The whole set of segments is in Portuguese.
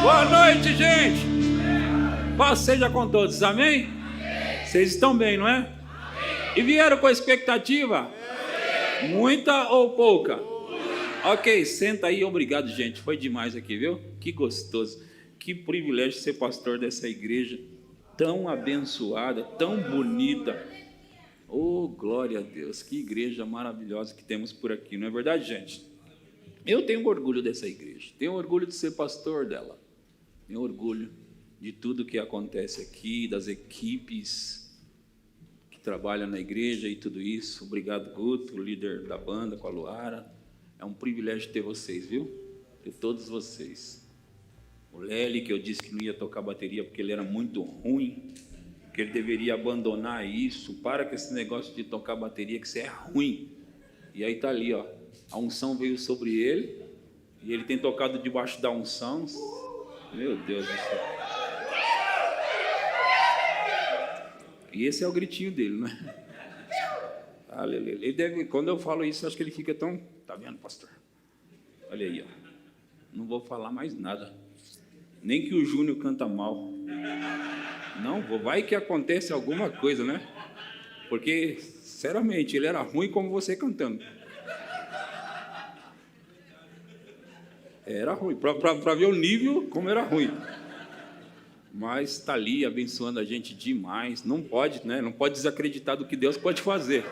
Boa noite, gente. Paz seja com todos, amém? Vocês estão bem, não é? E vieram com a expectativa? Muita ou pouca? Ok, senta aí, obrigado, gente. Foi demais aqui, viu? Que gostoso. Que privilégio ser pastor dessa igreja tão abençoada, tão bonita. Oh, glória a Deus. Que igreja maravilhosa que temos por aqui, não é verdade, gente? Eu tenho orgulho dessa igreja. Tenho orgulho de ser pastor dela. Tenho orgulho de tudo que acontece aqui, das equipes que trabalham na igreja e tudo isso. Obrigado, Guto, o líder da banda, com a Luara. É um privilégio ter vocês, viu? Ter todos vocês. O Lely, que eu disse que não ia tocar bateria porque ele era muito ruim, que ele deveria abandonar isso. Para com esse negócio de tocar bateria, que isso é ruim. E aí tá ali, ó. A unção veio sobre ele e ele tem tocado debaixo da unção. Meu Deus do céu. E esse é o gritinho dele, né? Aleluia. Ele deve, quando eu falo isso, acho que ele fica tão... Tá vendo, pastor? Olha aí, ó. Não vou falar mais nada. Nem que o Júnior canta mal. Não, vai que acontece alguma coisa, né? Porque, sinceramente, ele era ruim como você cantando. Era ruim, para ver o nível como era ruim. Mas está ali abençoando a gente demais. Não pode, né? Não pode desacreditar do que Deus pode fazer.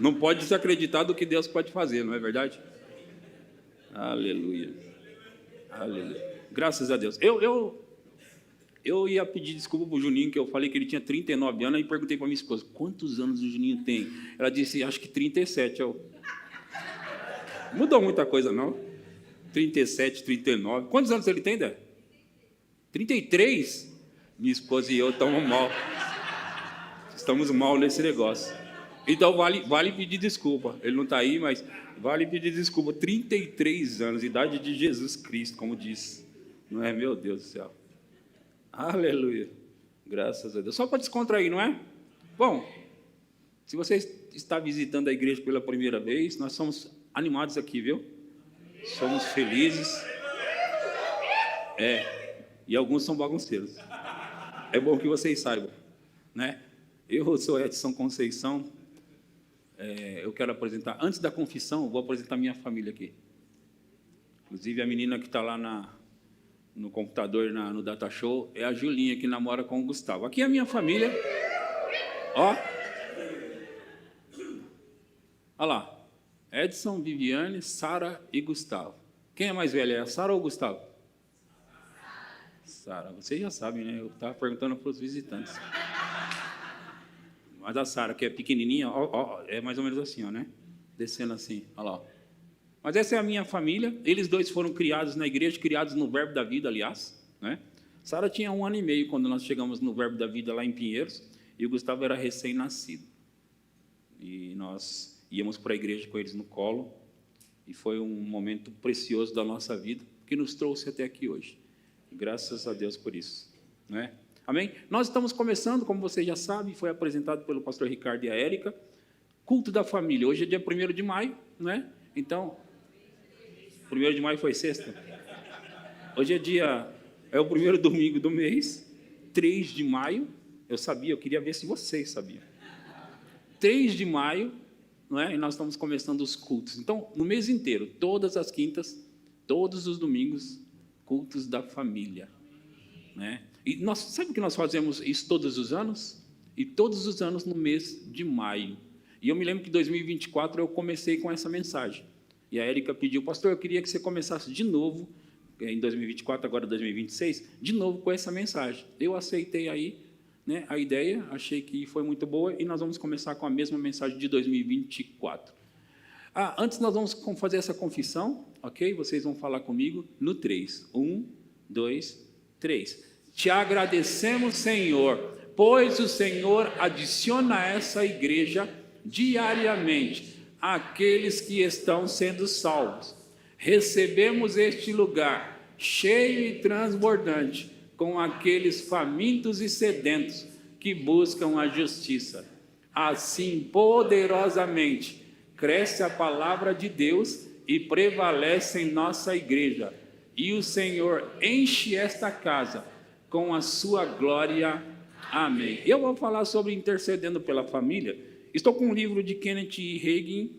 Não pode desacreditar do que Deus pode fazer, não é verdade? Aleluia. Aleluia. Graças a Deus. Eu ia pedir desculpa para o Juninho, que eu falei que ele tinha 39 anos, e perguntei para minha esposa, quantos anos o Juninho tem? Ela disse, acho que 37. Mudou muita coisa, não? 37, 39. Quantos anos ele tem, Dé? 33? Minha esposa e eu estamos mal. Estamos mal nesse negócio. Então vale pedir desculpa. Ele não está aí, mas vale pedir desculpa. 33 anos, idade de Jesus Cristo, como diz. Não é? Meu Deus do céu. Aleluia. Graças a Deus. Só para descontrair, não é? Bom, se você está visitando a igreja pela primeira vez, nós somos animados aqui, viu? Somos felizes. E alguns são bagunceiros. É bom que vocês saibam, né? Eu sou Edson Conceição. Eu quero apresentar, antes da confissão, eu vou apresentar minha família aqui. Inclusive, a menina que está lá no computador, no Data Show, é a Julinha, que namora com o Gustavo. Aqui é a minha família. Ó. Olha lá. Edson, Viviane, Sara e Gustavo. Quem é mais velho? É a Sara ou o Gustavo? Sara. Vocês já sabem, né? Eu estava perguntando para os visitantes. Mas a Sara, que é pequenininha, é mais ou menos assim, ó, né? Descendo assim, olha lá. Mas essa é a minha família. Eles dois foram criados na igreja, criados no Verbo da Vida, aliás, né? Sara tinha 1 ano e meio quando nós chegamos no Verbo da Vida lá em Pinheiros, e o Gustavo era recém-nascido. E nós íamos para a igreja com eles no colo, e foi um momento precioso da nossa vida, que nos trouxe até aqui hoje. Graças a Deus por isso, né? Amém? Nós estamos começando, como vocês já sabem, foi apresentado pelo pastor Ricardo e a Érica, culto da família. Hoje é dia 1º de maio, né? Então, 1º de maio foi sexta. Hoje é o primeiro domingo do mês, 3 de maio. Eu queria ver se vocês sabiam. 3 de maio, não é? E nós estamos começando os cultos. Então, no mês inteiro, todas as quintas, todos os domingos, cultos da família, né? E sabe que nós fazemos isso todos os anos? E todos os anos no mês de maio. E eu me lembro que em 2024 eu comecei com essa mensagem. E a Érica pediu, pastor, eu queria que você começasse de novo, em 2024, agora 2026, de novo com essa mensagem. Eu aceitei aí, né, a ideia, achei que foi muito boa, e nós vamos começar com a mesma mensagem de 2024. Antes nós vamos fazer essa confissão, ok? Vocês vão falar comigo no 3. 1, 2, 3. Te agradecemos, Senhor, pois o Senhor adiciona a essa igreja diariamente aqueles que estão sendo salvos. Recebemos este lugar cheio e transbordante com aqueles famintos e sedentos que buscam a justiça. Assim, poderosamente, cresce a palavra de Deus e prevalece em nossa igreja. e o Senhor enche esta casa com a sua glória. Amém. Eu vou falar sobre intercedendo pela família. Estou com um livro de Kenneth Hagin,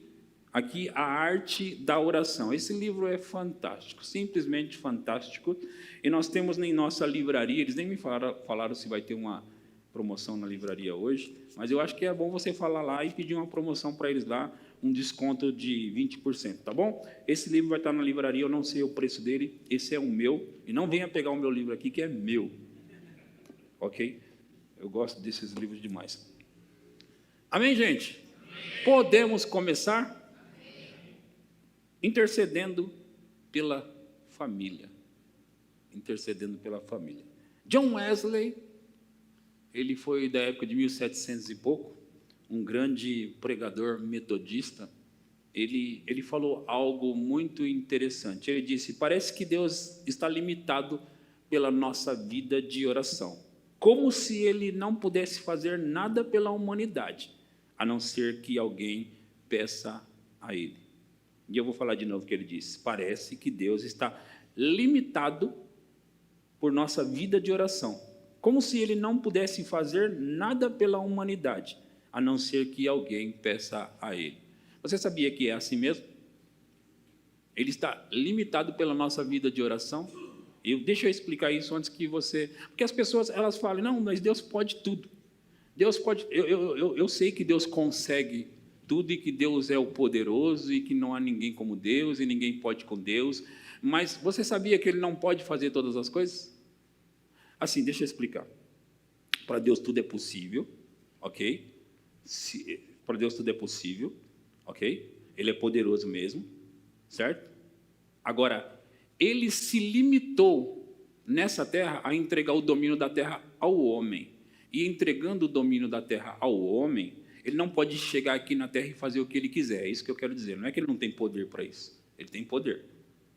aqui, A Arte da Oração. Esse livro é fantástico, simplesmente fantástico. E nós temos em nossa livraria, eles nem me falaram se vai ter uma promoção na livraria hoje, mas eu acho que é bom você falar lá e pedir uma promoção para eles lá, um desconto de 20%, tá bom? Esse livro vai estar na livraria, eu não sei o preço dele, esse é o meu, e não venha pegar o meu livro aqui, que é meu, ok? Eu gosto desses livros demais. Amém, gente? Amém. Podemos começar? Intercedendo pela família. Intercedendo pela família. John Wesley, ele foi da época de 1700 e pouco, um grande pregador metodista. Ele falou algo muito interessante. Ele disse: parece que Deus está limitado pela nossa vida de oração, como se ele não pudesse fazer nada pela humanidade, a não ser que alguém peça a ele. E eu vou falar de novo o que ele disse. Parece que Deus está limitado por nossa vida de oração, como se ele não pudesse fazer nada pela humanidade, a não ser que alguém peça a ele. Você sabia que é assim mesmo? Ele está limitado pela nossa vida de oração. Deixa eu explicar isso antes que você... Porque as pessoas, elas falam, não, mas Deus pode tudo. Deus pode... Eu sei que Deus consegue tudo e que Deus é o poderoso e que não há ninguém como Deus e ninguém pode com Deus. Mas você sabia que Ele não pode fazer todas as coisas? Assim, deixa eu explicar. Para Deus tudo é possível, ok? Para Deus tudo é possível, ok? Ele é poderoso mesmo, certo? Agora, Ele se limitou nessa terra a entregar o domínio da terra ao homem. E entregando o domínio da terra ao homem, Ele não pode chegar aqui na terra e fazer o que Ele quiser. É isso que eu quero dizer. Não é que Ele não tem poder para isso. Ele tem poder.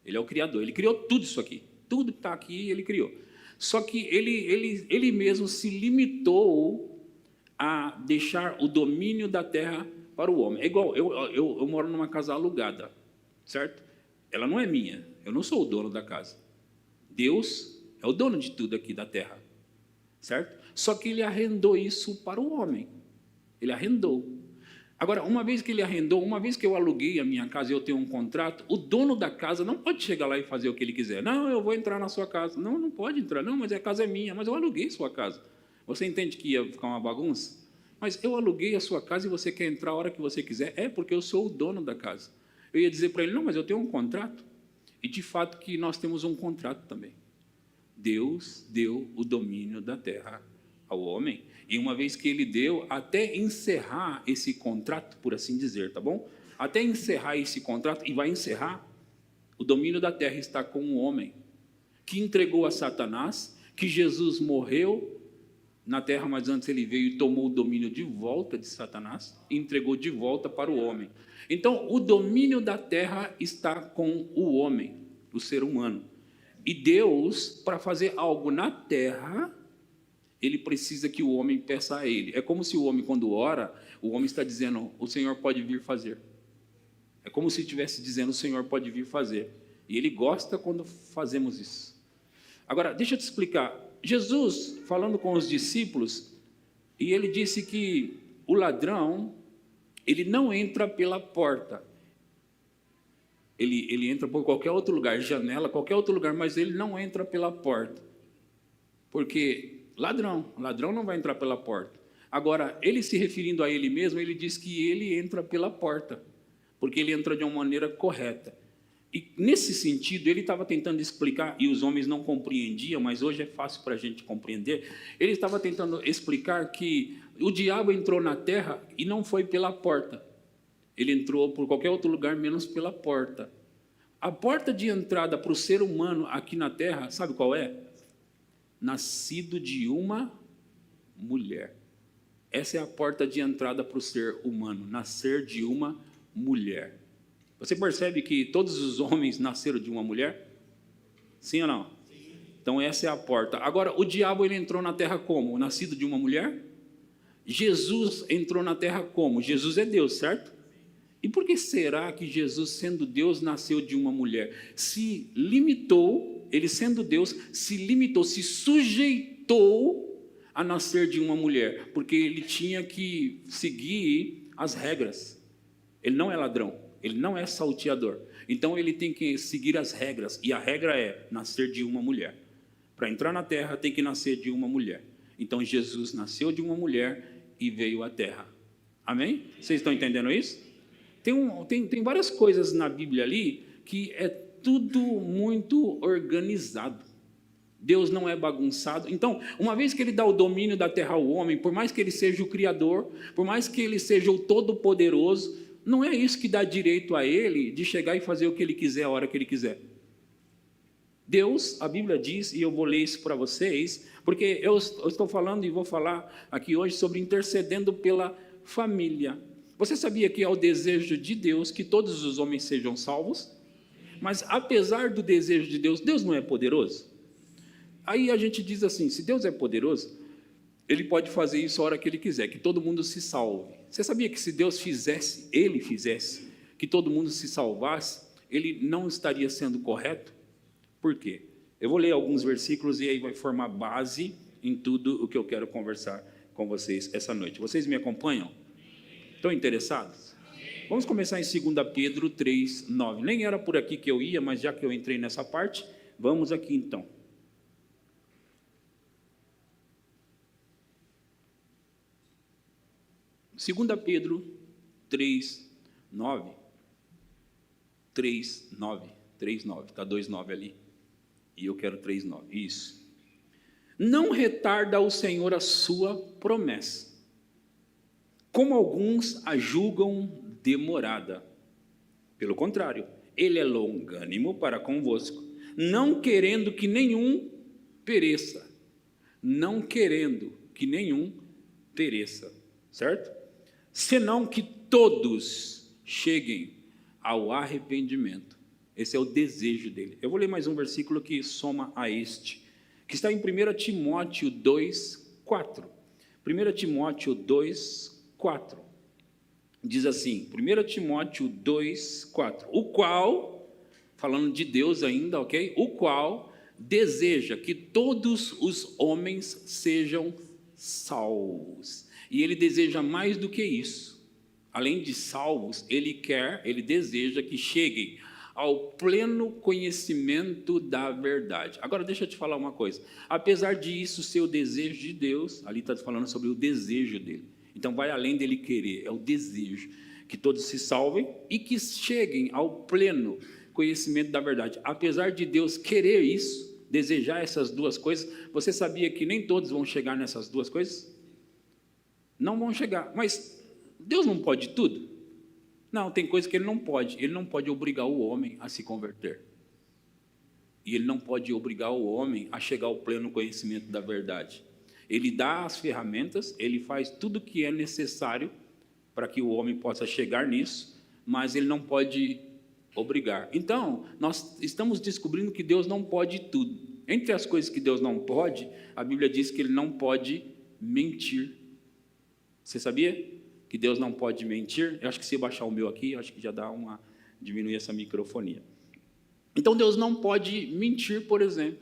Ele é o Criador. Ele criou tudo isso aqui. Tudo que está aqui, Ele criou. Só que ele mesmo se limitou a deixar o domínio da terra para o homem. É igual, eu moro numa casa alugada, certo? Ela não é minha. Eu não sou o dono da casa. Deus é o dono de tudo aqui da terra, certo? Só que Ele arrendou isso para o homem. Ele arrendou. Agora, uma vez que Ele arrendou, uma vez que eu aluguei a minha casa e eu tenho um contrato, o dono da casa não pode chegar lá e fazer o que ele quiser. Não, eu vou entrar na sua casa. Não, não pode entrar. Não, mas a casa é minha. Mas eu aluguei sua casa. Você entende que ia ficar uma bagunça? Mas eu aluguei a sua casa e você quer entrar a hora que você quiser? É porque eu sou o dono da casa. Eu ia dizer para ele, não, mas eu tenho um contrato. E, de fato, que nós temos um contrato também. Deus deu o domínio da terra ao homem. E uma vez que Ele deu, até encerrar esse contrato, por assim dizer, tá bom? Até encerrar esse contrato, e vai encerrar, o domínio da terra está com o homem, que entregou a Satanás, que Jesus morreu na terra, mas antes Ele veio e tomou o domínio de volta de Satanás, e entregou de volta para o homem. Então, o domínio da terra está com o homem, o ser humano. E Deus, para fazer algo na terra, Ele precisa que o homem peça a Ele. É como se o homem, quando ora, o homem está dizendo, o Senhor pode vir fazer. É como se estivesse dizendo, o Senhor pode vir fazer. E Ele gosta quando fazemos isso. Agora, deixa eu te explicar. Jesus, falando com os discípulos, e Ele disse que o ladrão, ele não entra pela porta. Ele entra por qualquer outro lugar, janela, qualquer outro lugar, mas ele não entra pela porta. Porque... ladrão não vai entrar pela porta. Agora, ele se referindo a ele mesmo, ele diz que ele entra pela porta, porque ele entra de uma maneira correta. E, nesse sentido, ele estava tentando explicar, e os homens não compreendiam, mas hoje é fácil para a gente compreender, ele estava tentando explicar que o diabo entrou na terra e não foi pela porta. Ele entrou por qualquer outro lugar, menos pela porta. A porta de entrada para o ser humano aqui na terra, sabe qual é? Nascido de uma mulher. Essa é a porta de entrada para o ser humano, nascer de uma mulher. Você percebe que todos os homens nasceram de uma mulher? Sim ou não? Sim. Então essa é a porta. Agora, o diabo ele entrou na terra como? Nascido de uma mulher? Jesus entrou na terra como? Jesus é Deus, certo? E por que será que Jesus, sendo Deus, nasceu de uma mulher? Se limitou, ele sendo Deus, se limitou, se sujeitou a nascer de uma mulher, porque ele tinha que seguir as regras. Ele não é ladrão, ele não é salteador. Então ele tem que seguir as regras, e a regra é nascer de uma mulher. Para entrar na terra tem que nascer de uma mulher. Então Jesus nasceu de uma mulher e veio à terra. Amém? Vocês estão entendendo isso? Tem várias coisas na Bíblia ali que é tudo muito organizado. Deus não é bagunçado. Então, uma vez que ele dá o domínio da terra ao homem, por mais que ele seja o Criador, por mais que ele seja o Todo-Poderoso, não é isso que dá direito a ele de chegar e fazer o que ele quiser a hora que ele quiser. Deus, a Bíblia diz, e eu vou ler isso para vocês, porque eu estou falando e vou falar aqui hoje sobre intercedendo pela família. Você sabia que é o desejo de Deus que todos os homens sejam salvos? Mas apesar do desejo de Deus, Deus não é poderoso? Aí a gente diz assim, se Deus é poderoso, ele pode fazer isso a hora que ele quiser, que todo mundo se salve. Você sabia que se Deus fizesse, ele fizesse, que todo mundo se salvasse, ele não estaria sendo correto? Por quê? Eu vou ler alguns versículos e aí vai formar base em tudo o que eu quero conversar com vocês essa noite. Vocês me acompanham? Estão interessados? Vamos começar em 2 Pedro 3, 9. Nem era por aqui que eu ia, mas já que eu entrei nessa parte, vamos aqui então. 2 Pedro 3, 9. 3, 9. 3, 9. Está 2, 9 ali. E eu quero 3, 9. Isso. Não retarda o Senhor a sua promessa, como alguns a julgam demorada. Pelo contrário, ele é longânimo para convosco, não querendo que nenhum pereça. Não querendo que nenhum pereça. Certo? Senão que todos cheguem ao arrependimento. Esse é o desejo dele. Eu vou ler mais um versículo que soma a este, que está em 1 Timóteo 2, 4. 1 Timóteo 2, 4. Diz assim, 1 Timóteo 2, 4. O qual, falando de Deus ainda, ok? O qual deseja que todos os homens sejam salvos. E ele deseja mais do que isso. Além de salvos, ele deseja que cheguem ao pleno conhecimento da verdade. Agora, deixa eu te falar uma coisa. Apesar de isso ser o desejo de Deus, ali está falando sobre o desejo dele. Então, vai além dele querer, é o desejo. Que todos se salvem e que cheguem ao pleno conhecimento da verdade. Apesar de Deus querer isso, desejar essas duas coisas, você sabia que nem todos vão chegar nessas duas coisas? Não vão chegar, mas Deus não pode tudo? Não, tem coisa que ele não pode obrigar o homem a se converter, e ele não pode obrigar o homem a chegar ao pleno conhecimento da verdade. Ele dá as ferramentas, ele faz tudo o que é necessário para que o homem possa chegar nisso, mas ele não pode obrigar. Então, nós estamos descobrindo que Deus não pode tudo. Entre as coisas que Deus não pode, a Bíblia diz que ele não pode mentir. Você sabia que Deus não pode mentir? Eu acho que se baixar o meu aqui, eu acho que já dá uma diminuir essa microfonia. Então Deus não pode mentir, por exemplo.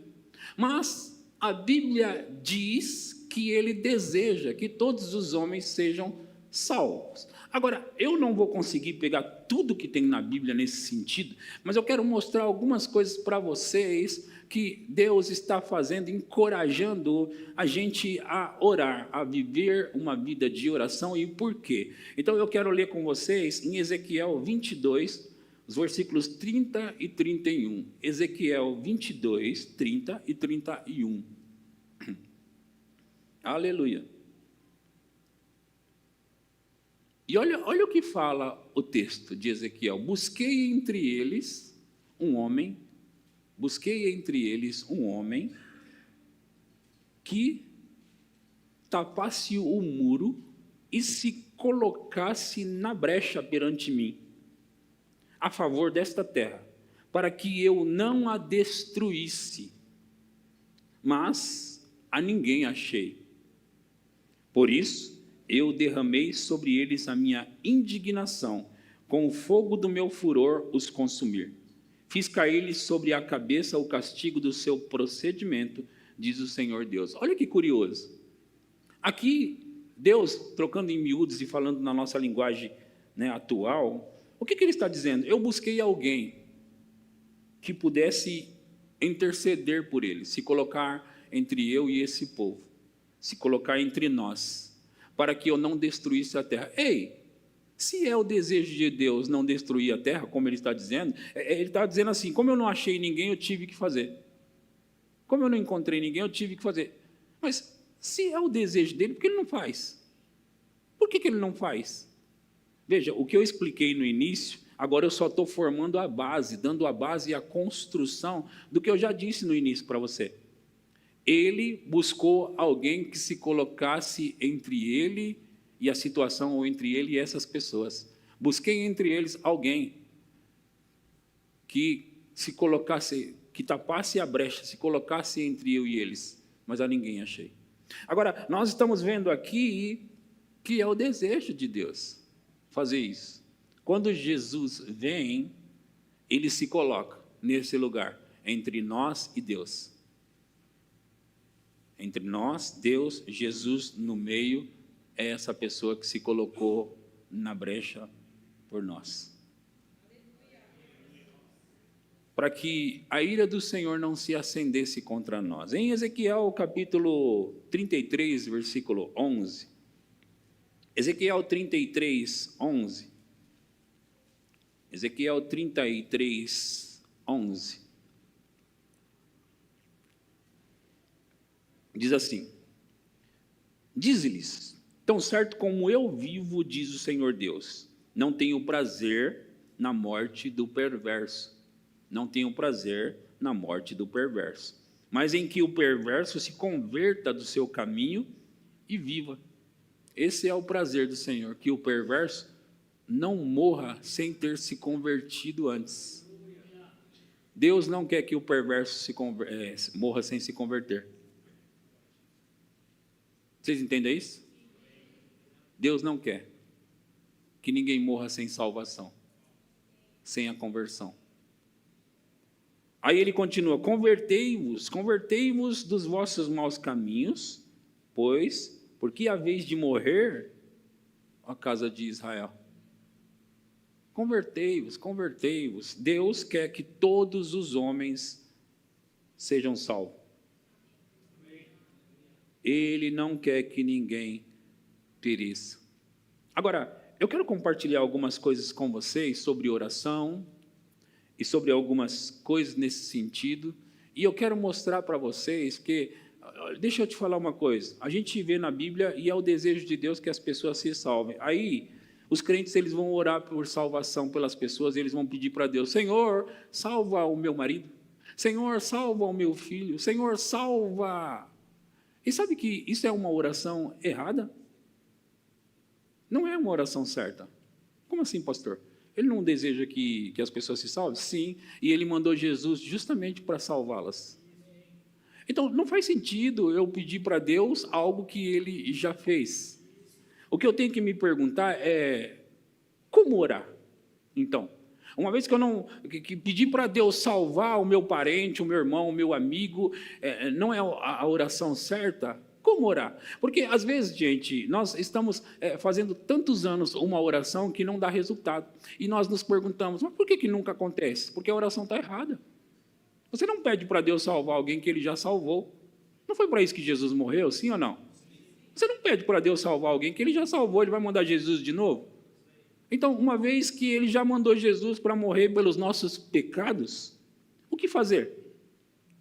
Mas a Bíblia diz que ele deseja que todos os homens sejam salvos. Agora, eu não vou conseguir pegar tudo que tem na Bíblia nesse sentido, mas eu quero mostrar algumas coisas para vocês que Deus está fazendo, encorajando a gente a orar, a viver uma vida de oração. E por quê? Então eu quero ler com vocês em Ezequiel 22, os versículos 30 e 31. Ezequiel 22, 30 e 31. Aleluia. E olha o que fala o texto de Ezequiel. Busquei entre eles um homem que tapasse o muro e se colocasse na brecha perante mim, a favor desta terra, para que eu não a destruísse, mas a ninguém achei. Por isso, eu derramei sobre eles a minha indignação, com o fogo do meu furor os consumir. Fiz cair-lhes sobre a cabeça o castigo do seu procedimento, diz o Senhor Deus. Olha que curioso. Aqui, Deus, trocando em miúdos e falando na nossa linguagem, né, atual, o que ele está dizendo? Eu busquei alguém que pudesse interceder por ele, se colocar entre eu e esse povo, se colocar entre nós, para que eu não destruísse a terra. Ei, se é o desejo de Deus não destruir a terra, como ele está dizendo, ele está dizendo assim, como eu não achei ninguém, eu tive que fazer. Como eu não encontrei ninguém, eu tive que fazer. Mas se é o desejo dele, por que ele não faz? Por que ele não faz? Veja, o que eu expliquei no início, agora eu só estou formando a base, dando a base e a construção do que eu já disse no início para você. Ele buscou alguém que se colocasse entre ele e a situação, ou entre ele e essas pessoas. Busquei entre eles alguém que se colocasse, que tapasse a brecha, se colocasse entre eu e eles, mas a ninguém achei. Agora, nós estamos vendo aqui que é o desejo de Deus fazer isso. Quando Jesus vem, ele se coloca nesse lugar, entre nós e Deus. Entre nós, Deus, Jesus no meio, é essa pessoa que se colocou na brecha por nós. Para que a ira do Senhor não se acendesse contra nós. Em Ezequiel, capítulo 33, versículo 11. Ezequiel 33, 11. Ezequiel 33, 11. Diz assim: dize-lhes, tão certo como eu vivo, diz o Senhor Deus, não tenho prazer na morte do perverso. Não tenho prazer na morte do perverso, mas em que o perverso se converta do seu caminho e viva. Esse é o prazer do Senhor, que o perverso não morra sem ter se convertido antes. Deus não quer que o perverso morra sem se converter. Vocês entendem isso? Deus não quer que ninguém morra sem salvação, sem a conversão. Aí ele continua, convertei-vos dos vossos maus caminhos, porque a vez de morrer, a casa de Israel. Convertei-vos. Deus quer que todos os homens sejam salvos. Ele não quer que ninguém pereça. Agora, eu quero compartilhar algumas coisas com vocês sobre oração e sobre algumas coisas nesse sentido. E eu quero mostrar para vocês que, deixa eu te falar uma coisa, a gente vê na Bíblia e é o desejo de Deus que as pessoas se salvem. Aí, os crentes eles vão orar por salvação pelas pessoas, eles vão pedir para Deus, Senhor, salva o meu marido, Senhor, salva o meu filho, Senhor, salva. E sabe que isso é uma oração errada? Não é uma oração certa. Como assim, pastor? Ele não deseja que as pessoas se salvem? Sim, e ele mandou Jesus justamente para salvá-las. Então, não faz sentido eu pedir para Deus algo que ele já fez. O que eu tenho que me perguntar é, como orar? Então, uma vez que eu não que pedir para Deus salvar o meu parente, o meu irmão, o meu amigo, não é a oração certa, como orar? Porque, às vezes, gente, nós estamos fazendo tantos anos uma oração que não dá resultado. E nós nos perguntamos, mas por que nunca acontece? Porque a oração está errada. Você não pede para Deus salvar alguém que ele já salvou. Não foi para isso que Jesus morreu, sim ou não? Você não pede para Deus salvar alguém que ele já salvou, ele vai mandar Jesus de novo? Então, uma vez que ele já mandou Jesus para morrer pelos nossos pecados, o que fazer?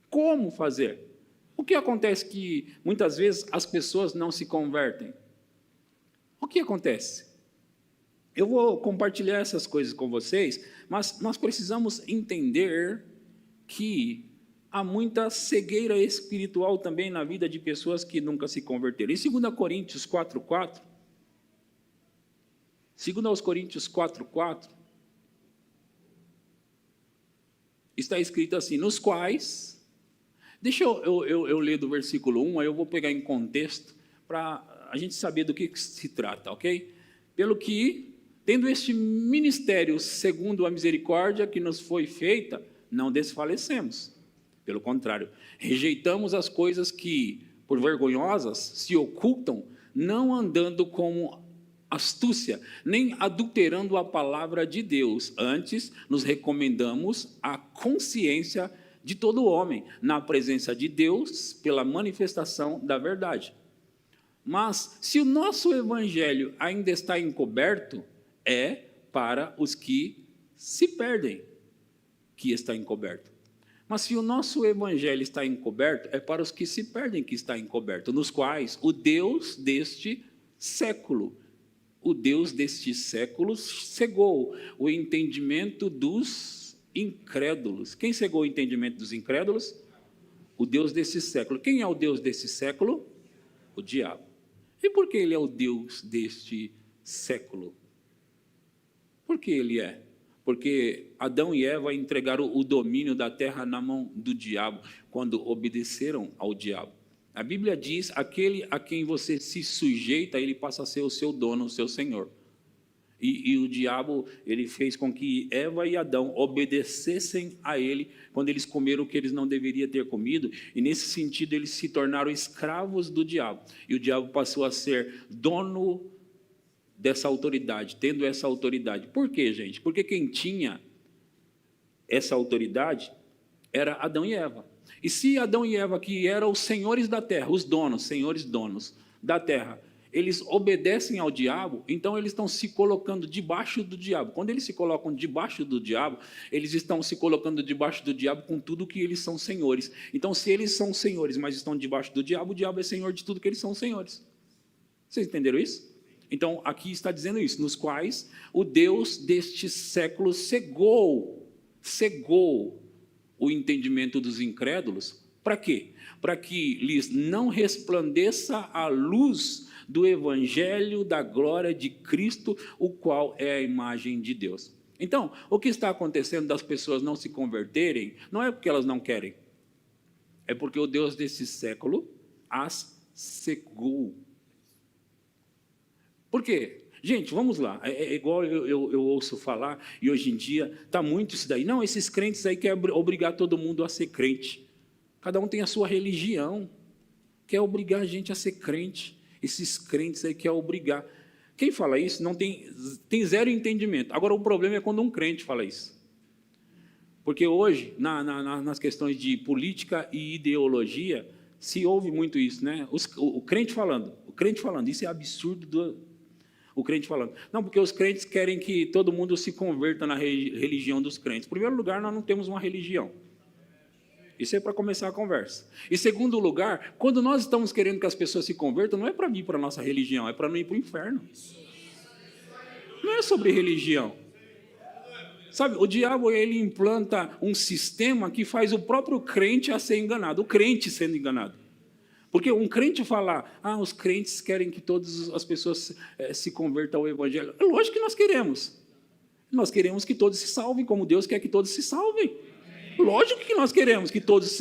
Como fazer? O que acontece que, muitas vezes, as pessoas não se convertem? O que acontece? Eu vou compartilhar essas coisas com vocês, mas nós precisamos entender que há muita cegueira espiritual também na vida de pessoas que nunca se converteram. Em 2 Coríntios 4:4, 2 Coríntios 4:4, está escrito assim, nos quais... Deixa eu ler do versículo 1, aí eu vou pegar em contexto para a gente saber do que se trata, ok? Pelo que Tendo este ministério segundo a misericórdia que nos foi feita, não desfalecemos. Pelo contrário, rejeitamos as coisas que, por vergonhosas, se ocultam, não andando com astúcia, nem adulterando a palavra de Deus. Antes, nos recomendamos a consciência de todo homem, na presença de Deus, pela manifestação da verdade. Mas, se o nosso evangelho ainda está encoberto, é para os que se perdem que está encoberto. Mas se o nosso evangelho está encoberto, é para os que se perdem que está encoberto, nos quais o Deus deste século cegou o entendimento dos incrédulos. Quem cegou o entendimento dos incrédulos? O Deus desse século. Quem é o Deus desse século? O diabo. E por que ele é o Deus deste século? Por que ele é? Porque Adão e Eva entregaram o domínio da terra na mão do diabo, quando obedeceram ao diabo. A Bíblia diz, aquele a quem você se sujeita, ele passa a ser o seu dono, o seu senhor. E o diabo, ele fez com que Eva e Adão obedecessem a ele, quando eles comeram o que eles não deveriam ter comido, e nesse sentido eles se tornaram escravos do diabo. E o diabo passou a ser dono dessa autoridade, tendo essa autoridade. Por quê, gente? Porque quem tinha essa autoridade era Adão e Eva. E se Adão e Eva, que eram os senhores da terra, os donos, senhores donos da terra, eles obedecem ao diabo, então eles estão se colocando debaixo do diabo. Quando eles se colocam debaixo do diabo, eles estão se colocando debaixo do diabo com tudo que eles são senhores. Então, se eles são senhores, mas estão debaixo do diabo, o diabo é senhor de tudo que eles são senhores. Vocês entenderam isso? Então, aqui está dizendo isso, nos quais o Deus deste século cegou o entendimento dos incrédulos. Para quê? Para que lhes não resplandeça a luz do evangelho da glória de Cristo, o qual é a imagem de Deus. Então, o que está acontecendo das pessoas não se converterem, não é porque elas não querem, é porque o Deus desse século as cegou. Por quê? Gente, vamos lá, é igual eu ouço falar, e hoje em dia está muito isso daí. Não, esses crentes aí querem obrigar todo mundo a ser crente. Cada um tem a sua religião, quer obrigar a gente a ser crente. Esses crentes aí querem obrigar. Quem fala isso não tem zero entendimento. Agora, o problema é quando um crente fala isso. Porque hoje, nas questões de política e ideologia, se ouve muito isso, né? O crente falando, isso é absurdo o crente falando. Não, porque os crentes querem que todo mundo se converta na religião dos crentes. Em primeiro lugar, nós não temos uma religião. Isso é para começar a conversa. Em segundo lugar, quando nós estamos querendo que as pessoas se convertam, não é para vir para a nossa religião, é para não ir para o inferno. Não é sobre religião. Sabe, o diabo, ele implanta um sistema que faz o próprio crente a ser enganado, o crente sendo enganado. Porque um crente falar, os crentes querem que todas as pessoas se convertam ao evangelho. É lógico que nós queremos. Nós queremos que todos se salvem, como Deus quer que todos se salvem. Lógico que nós queremos que todos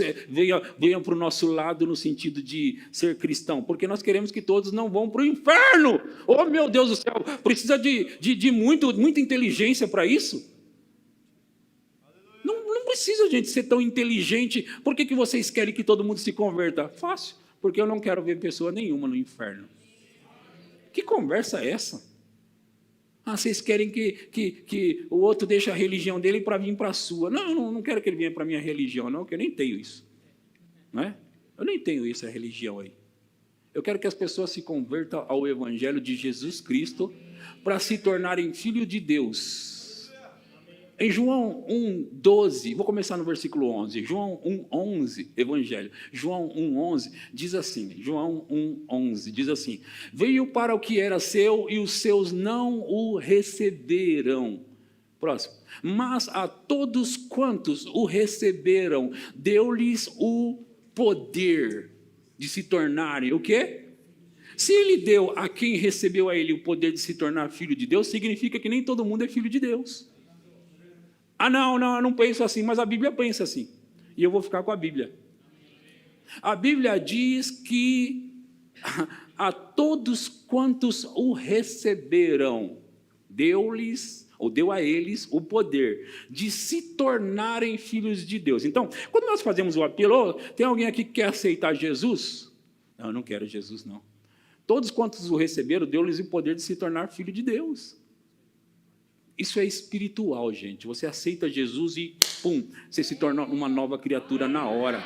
venham para o nosso lado no sentido de ser cristão, porque nós queremos que todos não vão para o inferno. Oh, meu Deus do céu, precisa de muita inteligência para isso? Não precisa, gente, ser tão inteligente. Por que vocês querem que todo mundo se converta? Fácil. Porque eu não quero ver pessoa nenhuma no inferno. Que conversa é essa? Vocês querem que o outro deixe a religião dele para vir para a sua. Não, eu não quero que ele venha para a minha religião, não, porque eu nem tenho isso. Não é? Eu nem tenho isso, a religião aí. Eu quero que as pessoas se convertam ao evangelho de Jesus Cristo para se tornarem filhos de Deus. Em João 1,12, vou começar no versículo 11, João 1,11, Evangelho, João 1,11, diz assim, João 1,11, diz assim, veio para o que era seu e os seus não o receberam. Próximo. Mas a todos quantos o receberam, deu-lhes o poder de se tornarem, o quê? Se ele deu a quem recebeu a ele o poder de se tornar filho de Deus, significa que nem todo mundo é filho de Deus. Não, eu não penso assim, mas a Bíblia pensa assim. E eu vou ficar com a Bíblia. A Bíblia diz que a todos quantos o receberam, deu a eles o poder de se tornarem filhos de Deus. Então, quando nós fazemos o apelo, tem alguém aqui que quer aceitar Jesus? Não, eu não quero Jesus, não. Todos quantos o receberam, deu-lhes o poder de se tornar filho de Deus. Isso é espiritual, gente. Você aceita Jesus e, pum, você se torna uma nova criatura na hora.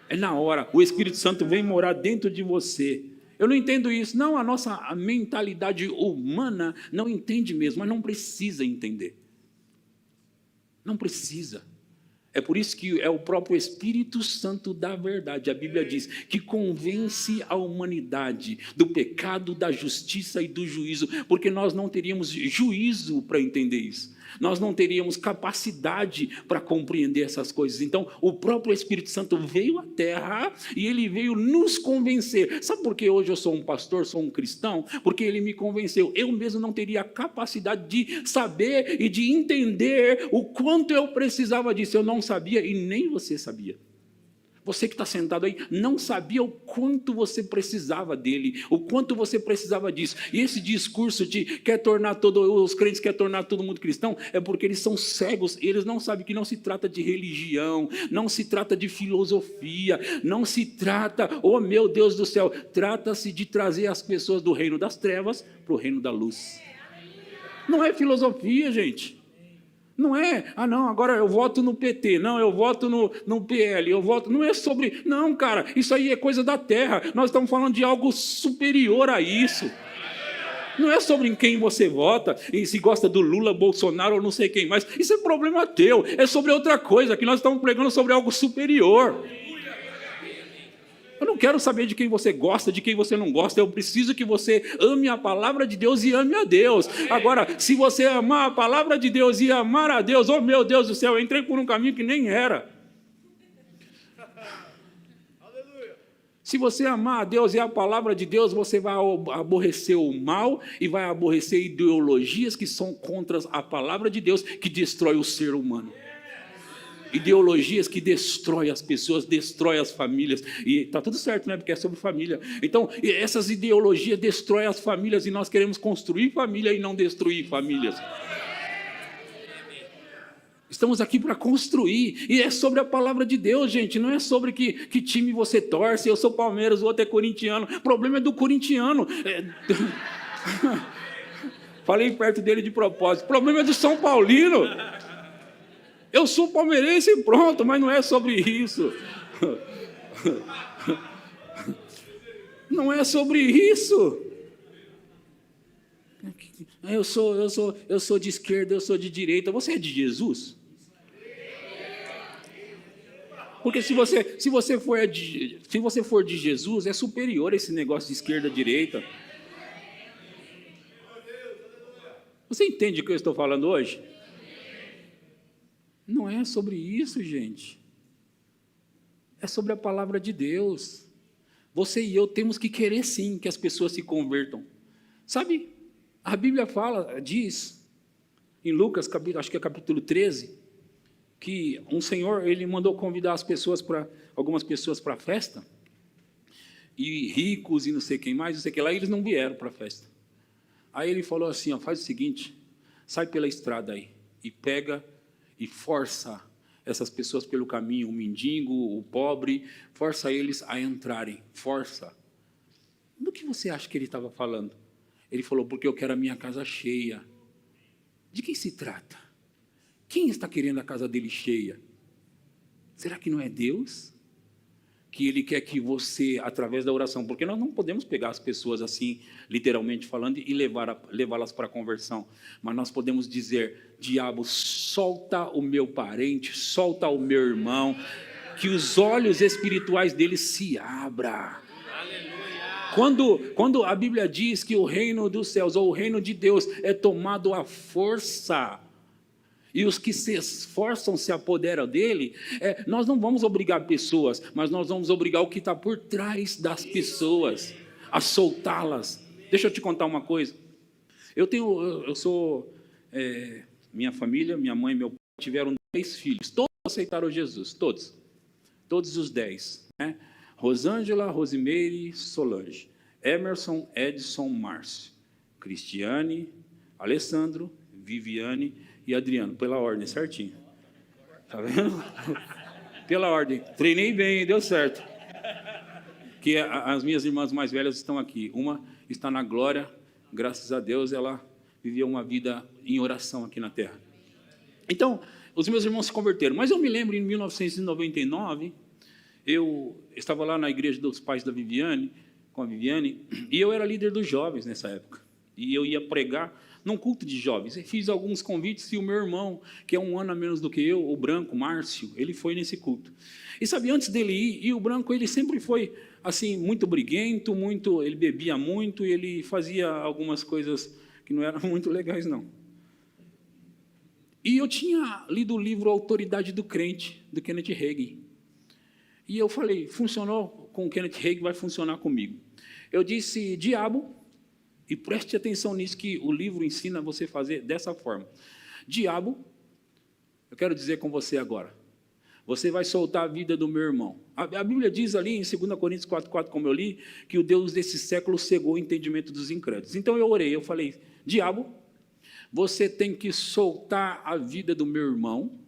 É na hora. O Espírito Santo vem morar dentro de você. Eu não entendo isso. Não, a mentalidade humana não entende mesmo, mas não precisa entender. Não precisa. É por isso que é o próprio Espírito Santo da verdade. A Bíblia diz que convence a humanidade do pecado, da justiça e do juízo, porque nós não teríamos juízo para entender isso. Nós não teríamos capacidade para compreender essas coisas. Então, o próprio Espírito Santo veio à Terra e ele veio nos convencer. Sabe por que hoje eu sou um pastor, sou um cristão? Porque ele me convenceu. Eu mesmo não teria a capacidade de saber e de entender o quanto eu precisava disso. Eu não sabia e nem você sabia. Você que está sentado aí não sabia o quanto você precisava dele, o quanto você precisava disso. E esse discurso de os crentes querem tornar todo mundo cristão, é porque eles são cegos, eles não sabem que não se trata de religião, não se trata de filosofia, não se trata, oh meu Deus do céu, trata-se de trazer as pessoas do reino das trevas para o reino da luz. Não é filosofia, gente. Não é, não, agora eu voto no PT, não, eu voto no PL, eu voto, não é sobre, não, cara, isso aí é coisa da terra, nós estamos falando de algo superior a isso. Não é sobre em quem você vota, e se gosta do Lula, Bolsonaro ou não sei quem mais, isso é problema teu, é sobre outra coisa, que nós estamos pregando sobre algo superior. Eu não quero saber de quem você gosta, de quem você não gosta. Eu preciso que você ame a palavra de Deus e ame a Deus. Agora, se você amar a palavra de Deus e amar a Deus, oh meu Deus do céu, eu entrei por um caminho que nem era. Se você amar a Deus e a palavra de Deus, você vai aborrecer o mal e vai aborrecer ideologias que são contra a palavra de Deus, que destrói o ser humano. Ideologias que destroem as pessoas, destroem as famílias, e está tudo certo, né? Porque é sobre família. Então, essas ideologias destroem as famílias e nós queremos construir família e não destruir famílias. Estamos aqui para construir, e é sobre a palavra de Deus, gente, não é sobre que time você torce, eu sou Palmeiras, o outro é corintiano, o problema é do corintiano. Falei perto dele de propósito, o problema é do São Paulino. Eu sou palmeirense e pronto, mas não é sobre isso. Não é sobre isso. Eu sou de esquerda, eu sou de direita. Você é de Jesus? Porque se você for de Jesus, é superior esse negócio de esquerda, direita. Você entende o que eu estou falando hoje? Não é sobre isso, gente. É sobre a palavra de Deus. Você e eu temos que querer sim que as pessoas se convertam. Sabe, a Bíblia diz, em Lucas, acho que é capítulo 13, que um senhor, ele mandou convidar algumas pessoas para a festa, e ricos e não sei quem mais, não sei o que lá, e eles não vieram para a festa. Aí ele falou assim, faz o seguinte, sai pela estrada aí, e pega e força essas pessoas pelo caminho, o mendigo, o pobre, força eles a entrarem, força. Do que você acha que ele estava falando? Ele falou, porque eu quero a minha casa cheia. De quem se trata? Quem está querendo a casa dele cheia? Será que não é Deus? Que Ele quer que você, através da oração, porque nós não podemos pegar as pessoas assim, literalmente falando, e levá-las para a conversão, mas nós podemos dizer, diabo, solta o meu parente, solta o meu irmão, que os olhos espirituais dele se abram. Quando a Bíblia diz que o reino dos céus, ou o reino de Deus, é tomado à força, e os que se esforçam se apoderam dele, nós não vamos obrigar pessoas, mas nós vamos obrigar o que está por trás das pessoas, a soltá-las. Deixa eu te contar uma coisa. Minha família, minha mãe e meu pai tiveram 10 filhos, todos aceitaram Jesus, todos os 10, né? Rosângela, Rosimeire, Solange, Emerson, Edson, Márcio, Cristiane, Alessandro, Viviane e Adriano, pela ordem, certinho. Tá vendo? Pela ordem. Treinei bem, deu certo. Que as minhas irmãs mais velhas estão aqui. Uma está na glória, graças a Deus, ela vivia uma vida em oração aqui na terra. Então, os meus irmãos se converteram. Mas eu me lembro, em 1999, eu estava lá na igreja dos pais da Viviane, com a Viviane, e eu era líder dos jovens nessa época. E eu ia pregar num culto de jovens. Eu fiz alguns convites e o meu irmão, que é um ano a menos do que eu, o Branco, Márcio, ele foi nesse culto. E sabe, antes dele ir, e o Branco, ele sempre foi assim, muito briguento, ele bebia muito, e ele fazia algumas coisas que não eram muito legais, não. E eu tinha lido o livro Autoridade do Crente, do Kenneth Hagin. E eu falei, funcionou com o Kenneth Hagin, vai funcionar comigo. Eu disse, diabo, e preste atenção nisso, que o livro ensina você a fazer dessa forma. Diabo, eu quero dizer com você agora, você vai soltar a vida do meu irmão. A Bíblia diz ali em 2 Coríntios 4,4, como eu li, que o Deus desse século cegou o entendimento dos incrédulos. Então eu orei, eu falei, diabo, você tem que soltar a vida do meu irmão,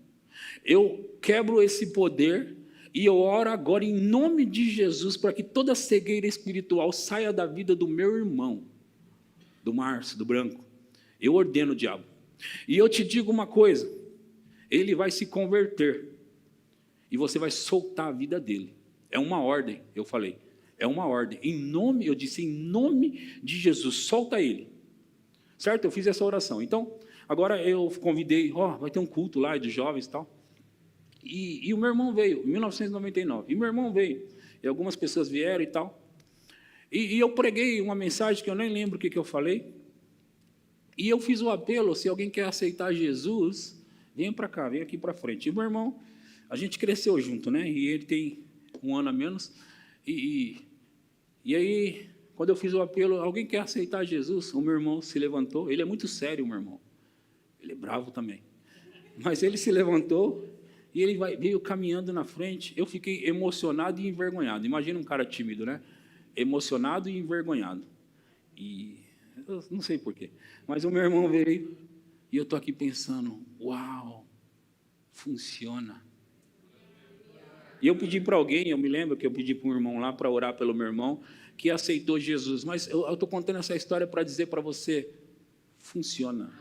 eu quebro esse poder e eu oro agora em nome de Jesus para que toda cegueira espiritual saia da vida do meu irmão, do Márcio, do Branco. Eu ordeno o diabo. E eu te digo uma coisa, ele vai se converter e você vai soltar a vida dele. É uma ordem, eu falei, é uma ordem. Eu disse, em nome de Jesus, solta ele. Certo? Eu fiz essa oração. Então, agora eu convidei, vai ter um culto lá de jovens e tal. E o meu irmão veio, em 1999. E meu irmão veio. E algumas pessoas vieram e tal. E eu preguei uma mensagem que eu nem lembro o que eu falei. E eu fiz o apelo, se alguém quer aceitar Jesus, venha para cá, vem aqui para frente. E meu irmão, a gente cresceu junto, né? E ele tem um ano a menos. E aí, quando eu fiz o apelo, alguém quer aceitar Jesus? O meu irmão se levantou. Ele é muito sério, meu irmão. Ele é bravo também. Mas ele se levantou e ele veio caminhando na frente. Eu fiquei emocionado e envergonhado. Imagina um cara tímido, né? Emocionado e envergonhado. E eu não sei porquê. Mas o meu irmão veio e eu estou aqui pensando, uau, funciona. E eu pedi para alguém, eu me lembro que eu pedi para um irmão lá para orar pelo meu irmão, que aceitou Jesus. Mas eu estou contando essa história para dizer para você, funciona.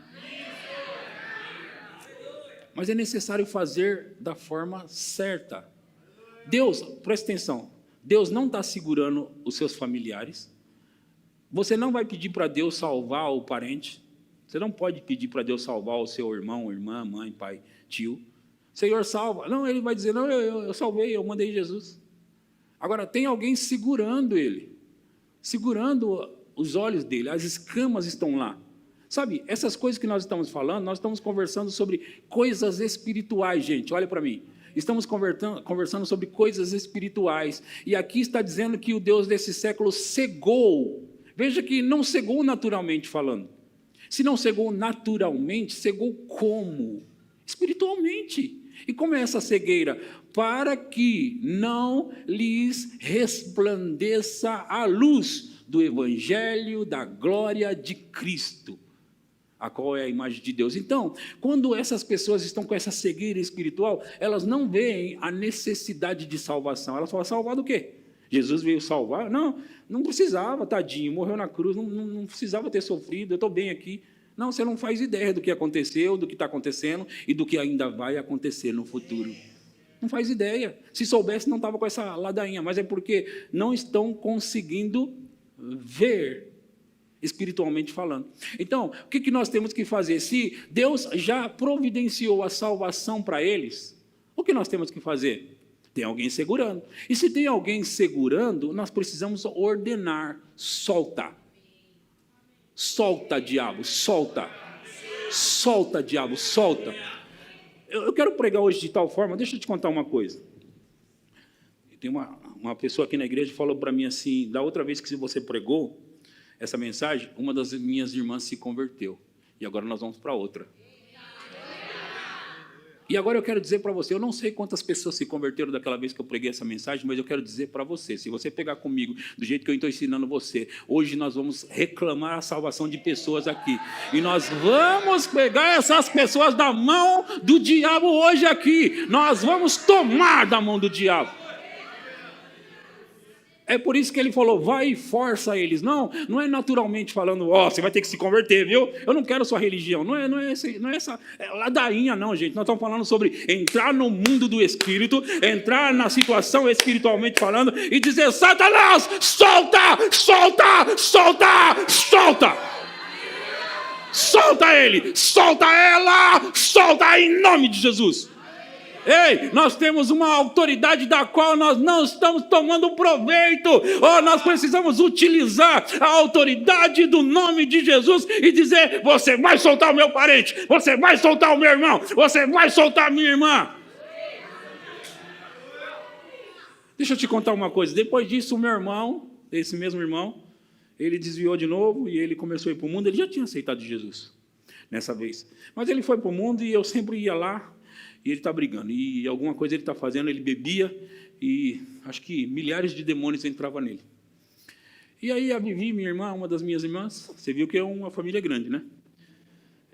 Mas é necessário fazer da forma certa. Deus, presta atenção, Deus não está segurando os seus familiares. Você não vai pedir para Deus salvar o parente. Você não pode pedir para Deus salvar o seu irmão, irmã, mãe, pai, tio. Senhor, salva. Não, ele vai dizer, não, eu salvei, eu mandei Jesus. Agora, tem alguém segurando ele, segurando os olhos dele, as escamas estão lá. Sabe, essas coisas que nós estamos falando, nós estamos conversando sobre coisas espirituais, gente, olha para mim. Estamos conversando sobre coisas espirituais. E aqui está dizendo que o Deus desse século cegou. Veja que não cegou naturalmente falando. Se não cegou naturalmente, cegou como? Espiritualmente. E como é essa cegueira? Para que não lhes resplandeça a luz do Evangelho da glória de Cristo, a qual é a imagem de Deus. Então, quando essas pessoas estão com essa cegueira espiritual, elas não veem a necessidade de salvação. Elas falam, salvar do quê? Jesus veio salvar? Não precisava, tadinho, morreu na cruz, não precisava ter sofrido, eu estou bem aqui. Não, você não faz ideia do que aconteceu, do que está acontecendo e do que ainda vai acontecer no futuro. Não faz ideia. Se soubesse, não estava com essa ladainha, mas é porque não estão conseguindo ver, espiritualmente falando. Então, o que nós temos que fazer? Se Deus já providenciou a salvação para eles, o que nós temos que fazer? Tem alguém segurando. E se tem alguém segurando, nós precisamos ordenar, solta. Solta, diabo, solta. Solta, diabo, solta. Eu quero pregar hoje de tal forma, deixa eu te contar uma coisa. Tem uma pessoa aqui na igreja que falou para mim assim, da outra vez que você pregou essa mensagem, uma das minhas irmãs se converteu. E agora nós vamos para outra. E agora eu quero dizer para você, eu não sei quantas pessoas se converteram daquela vez que eu preguei essa mensagem, mas eu quero dizer para você, se você pegar comigo, do jeito que eu estou ensinando você, hoje nós vamos reclamar a salvação de pessoas aqui. E nós vamos pegar essas pessoas da mão do diabo hoje aqui. Nós vamos tomar da mão do diabo. É por isso que ele falou, vai e força eles. Não é naturalmente falando, você vai ter que se converter, viu? Eu não quero sua religião. Não é essa ladainha, não, gente. Nós estamos falando sobre entrar no mundo do Espírito, entrar na situação espiritualmente falando e dizer, Satanás, solta, solta, solta, solta. Solta ele, solta ela, solta em nome de Jesus. Ei, nós temos uma autoridade da qual nós não estamos tomando proveito. Nós precisamos utilizar a autoridade do nome de Jesus e dizer, você vai soltar o meu parente, você vai soltar o meu irmão, você vai soltar a minha irmã. Deixa eu te contar uma coisa. Depois disso, o meu irmão, esse mesmo irmão, ele desviou de novo e ele começou a ir para o mundo. Ele já tinha aceitado Jesus nessa vez. Mas ele foi para o mundo e eu sempre ia lá. E ele está brigando, e alguma coisa ele está fazendo, ele bebia, e acho que milhares de demônios entravam nele. E aí a Vivi, minha irmã, uma das minhas irmãs, você viu que é uma família grande, né?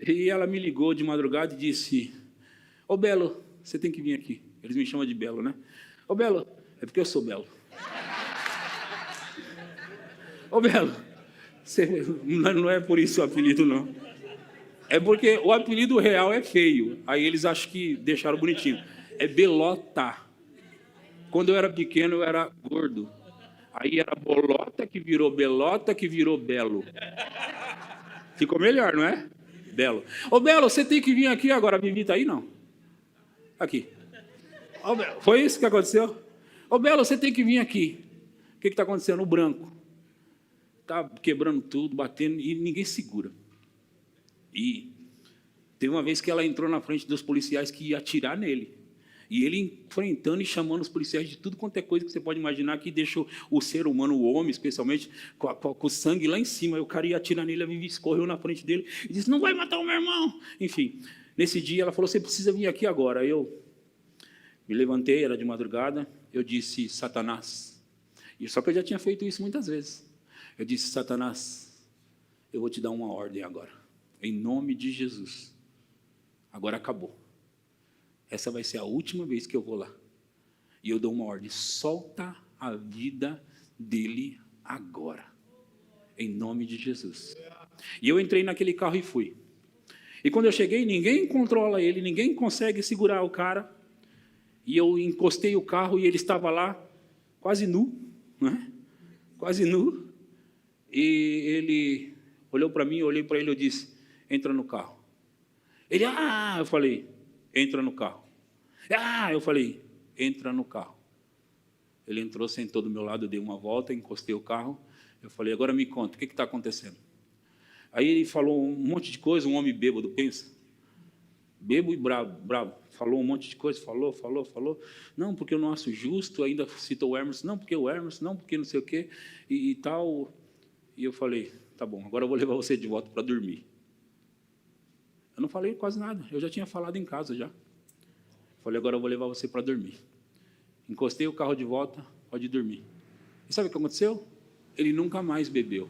E ela me ligou de madrugada e disse, ô Belo, você tem que vir aqui. Eles me chamam de Belo, né? Ô Belo, é porque eu sou Belo. Ô Belo, não é por isso o apelido, não. É porque o apelido real é feio. Aí eles acham que deixaram bonitinho. É Belota. Quando eu era pequeno, eu era gordo. Aí era Bolota, que virou Belota, que virou Belo. Ficou melhor, não é? Belo. Ô, Belo, você tem que vir aqui agora. A Vivi está aí, não? Aqui. Ô, Belo, foi isso que aconteceu? Ô, Belo, você tem que vir aqui. O que está acontecendo? O branco. Está quebrando tudo, batendo, e ninguém segura. E teve uma vez que ela entrou na frente dos policiais que ia atirar nele. E ele enfrentando e chamando os policiais de tudo quanto é coisa que você pode imaginar, que deixou o ser humano, o homem, especialmente, com o sangue lá em cima. Aí o cara ia atirar nele, a Vivi escorreu na frente dele e disse, não vai matar o meu irmão. Enfim, nesse dia ela falou, você precisa vir aqui agora. Eu me levantei, era de madrugada, eu disse, Satanás. Só que eu já tinha feito isso muitas vezes. Eu disse, Satanás, eu vou te dar uma ordem agora. Em nome de Jesus. Agora acabou. Essa vai ser a última vez que eu vou lá. E eu dou uma ordem. Solta a vida dele agora. Em nome de Jesus. E eu entrei naquele carro e fui. E quando eu cheguei, ninguém controla ele, ninguém consegue segurar o cara. E eu encostei o carro e ele estava lá, quase nu, né? Quase nu. E ele olhou para mim, eu olhei para ele e eu disse, entra no carro. Ele, eu falei, entra no carro. Eu falei, entra no carro. Ele entrou, sentou do meu lado, eu dei uma volta, encostei o carro. Eu falei, agora me conta, o que está acontecendo? Aí ele falou um monte de coisa, um homem bêbado, pensa. Bêbado e bravo. Falou um monte de coisa, falou. Não, porque eu não acho justo, ainda citou o Hermes. Não, porque o Hermes, não, porque não sei o quê, e tal. E eu falei, tá bom, agora eu vou levar você de volta para dormir. Eu não falei quase nada, eu já tinha falado em casa já. Falei, agora eu vou levar você para dormir. Encostei o carro de volta, pode dormir. E sabe o que aconteceu? Ele nunca mais bebeu.